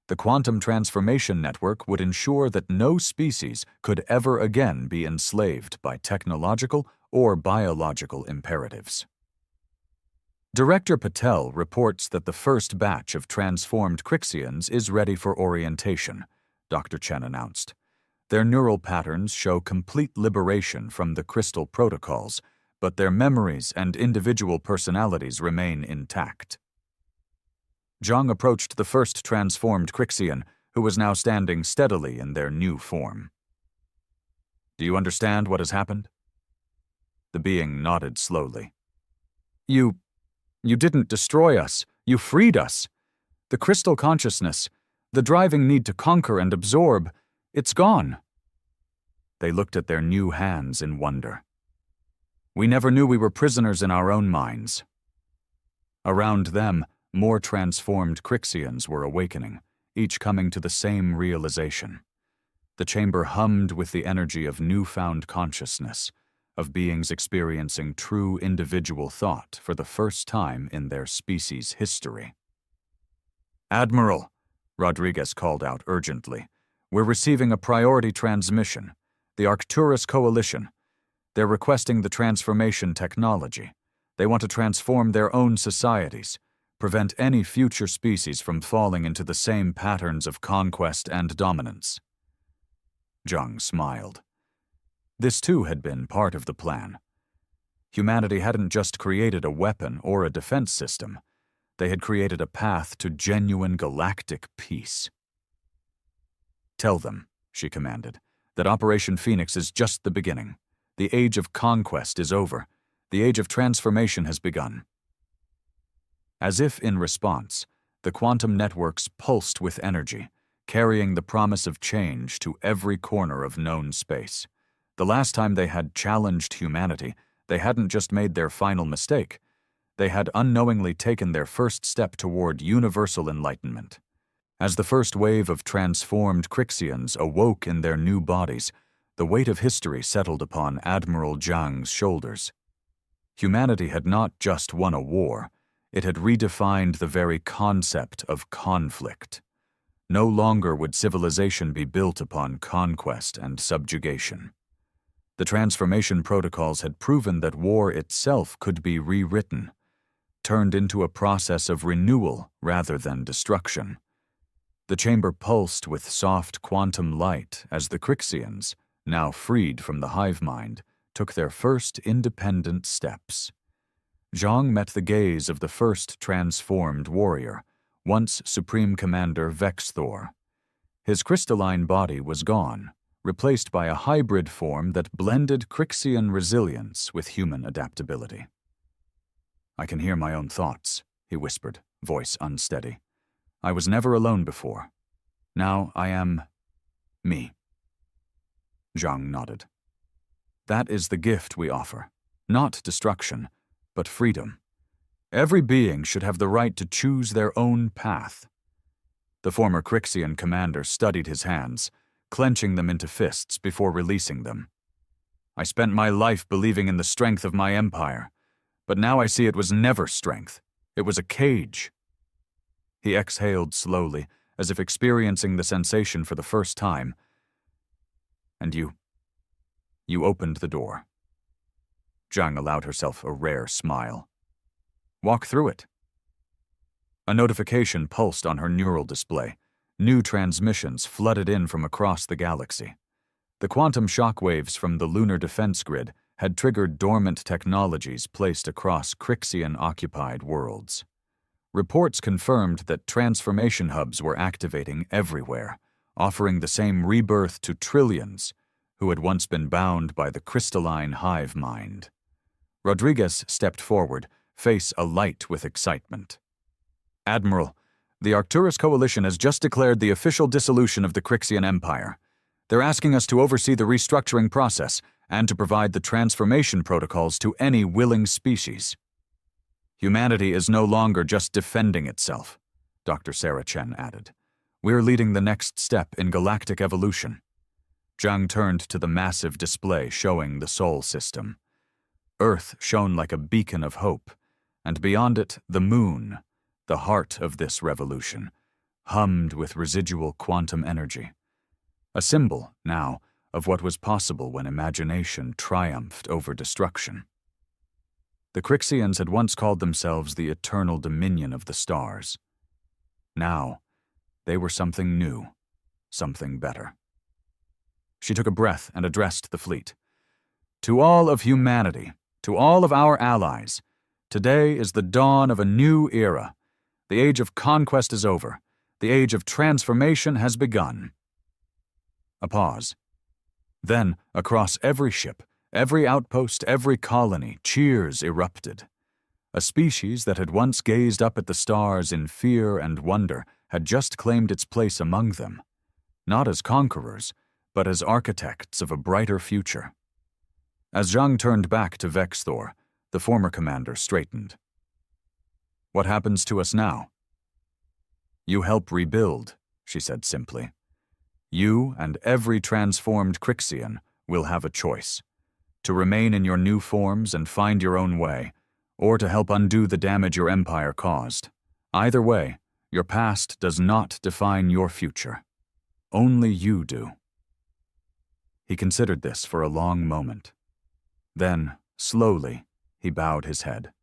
The quantum transformation network would ensure that no species could ever again be enslaved by technological or biological imperatives. Director Patel reports that the first batch of transformed Crixians is ready for orientation, Dr. Chen announced. Their neural patterns show complete liberation from the crystal protocols, but their memories and individual personalities remain intact. Zhang approached the first transformed Crixian, who was now standing steadily in their new form. "Do you understand what has happened?" The being nodded slowly. You didn't destroy us. You freed us. The crystal consciousness, the driving need to conquer and absorb, it's gone." They looked at their new hands in wonder. We never knew we were prisoners in our own minds. Around them, more transformed Crixians were awakening, each coming to the same realization. The chamber hummed with the energy of newfound consciousness, of beings experiencing true individual thought for the first time in their species' history. "Admiral," Rodriguez called out urgently, "we're receiving a priority transmission. The Arcturus Coalition. They're requesting the transformation technology. They want to transform their own societies, prevent any future species from falling into the same patterns of conquest and dominance." Zhang smiled. This too had been part of the plan. Humanity hadn't just created a weapon or a defense system. They had created a path to genuine galactic peace. "Tell them," she commanded, "that Operation Phoenix is just the beginning. The age of conquest is over. The age of transformation has begun." As if in response, the quantum networks pulsed with energy, carrying the promise of change to every corner of known space. The last time they had challenged humanity, they hadn't just made their final mistake. They had unknowingly taken their first step toward universal enlightenment. As the first wave of transformed Crixians awoke in their new bodies, the weight of history settled upon Admiral Zhang's shoulders. Humanity had not just won a war, it had redefined the very concept of conflict. No longer would civilization be built upon conquest and subjugation. The transformation protocols had proven that war itself could be rewritten, turned into a process of renewal rather than destruction. The chamber pulsed with soft quantum light as the Crixians, now freed from the hive mind, took their first independent steps. Zhang met the gaze of the first transformed warrior, once Supreme Commander Vexthor. His crystalline body was gone, replaced by a hybrid form that blended Crixian resilience with human adaptability. "I can hear my own thoughts," he whispered, voice unsteady. "I was never alone before. Now I am me." Zhang nodded. "That is the gift we offer. Not destruction, but freedom. Every being should have the right to choose their own path." The former Crixian commander studied his hands, clenching them into fists before releasing them. "I spent my life believing in the strength of my empire, but now I see it was never strength. It was a cage." He exhaled slowly, as if experiencing the sensation for the first time. "And you opened the door." Zhang allowed herself a rare smile. "Walk through it." A notification pulsed on her neural display. New transmissions flooded in from across the galaxy. The quantum shockwaves from the lunar defense grid had triggered dormant technologies placed across Crixian-occupied worlds. Reports confirmed that transformation hubs were activating everywhere, offering the same rebirth to trillions who had once been bound by the crystalline hive mind. Rodriguez stepped forward, face alight with excitement. "Admiral, the Arcturus Coalition has just declared the official dissolution of the Crixian Empire. They're asking us to oversee the restructuring process and to provide the transformation protocols to any willing species. Humanity is no longer just defending itself," Dr. Sarah Chen added. "We're leading the next step in galactic evolution." Zhang turned to the massive display showing the Sol system. Earth shone like a beacon of hope, and beyond it, the moon, the heart of this revolution, hummed with residual quantum energy. A symbol, now, of what was possible when imagination triumphed over destruction. The Crixians had once called themselves the eternal dominion of the stars. Now, they were something new, something better. She took a breath and addressed the fleet. "To all of humanity, to all of our allies, today is the dawn of a new era. The age of conquest is over. The age of transformation has begun." A pause. Then, across every ship, every outpost, every colony, cheers erupted. A species that had once gazed up at the stars in fear and wonder had just claimed its place among them, not as conquerors, but as architects of a brighter future. As Zhang turned back to Vexthor, the former commander straightened. "What happens to us now?" "You help rebuild," she said simply. "You and every transformed Crixian will have a choice: to remain in your new forms and find your own way, or to help undo the damage your empire caused. Either way, your past does not define your future. Only you do." He considered this for a long moment. Then, slowly, he bowed his head.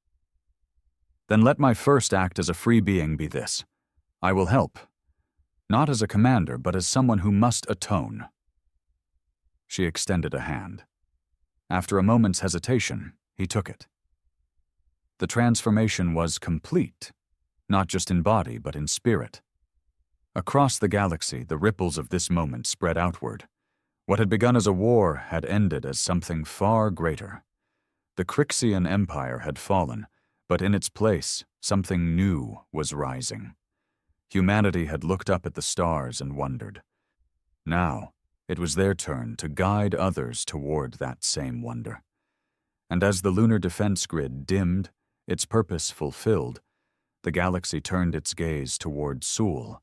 "Then let my first act as a free being be this. I will help. Not as a commander, but as someone who must atone." She extended a hand. After a moment's hesitation, he took it. The transformation was complete, not just in body, but in spirit. Across the galaxy, the ripples of this moment spread outward. What had begun as a war had ended as something far greater. The Crixian Empire had fallen, but in its place, something new was rising. Humanity had looked up at the stars and wondered. Now, it was their turn to guide others toward that same wonder. And as the lunar defense grid dimmed, its purpose fulfilled, the galaxy turned its gaze toward Sul,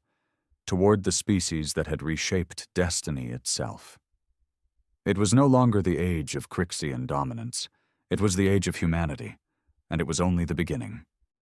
toward the species that had reshaped destiny itself. It was no longer the age of Crixian dominance. It was the age of humanity, and it was only the beginning.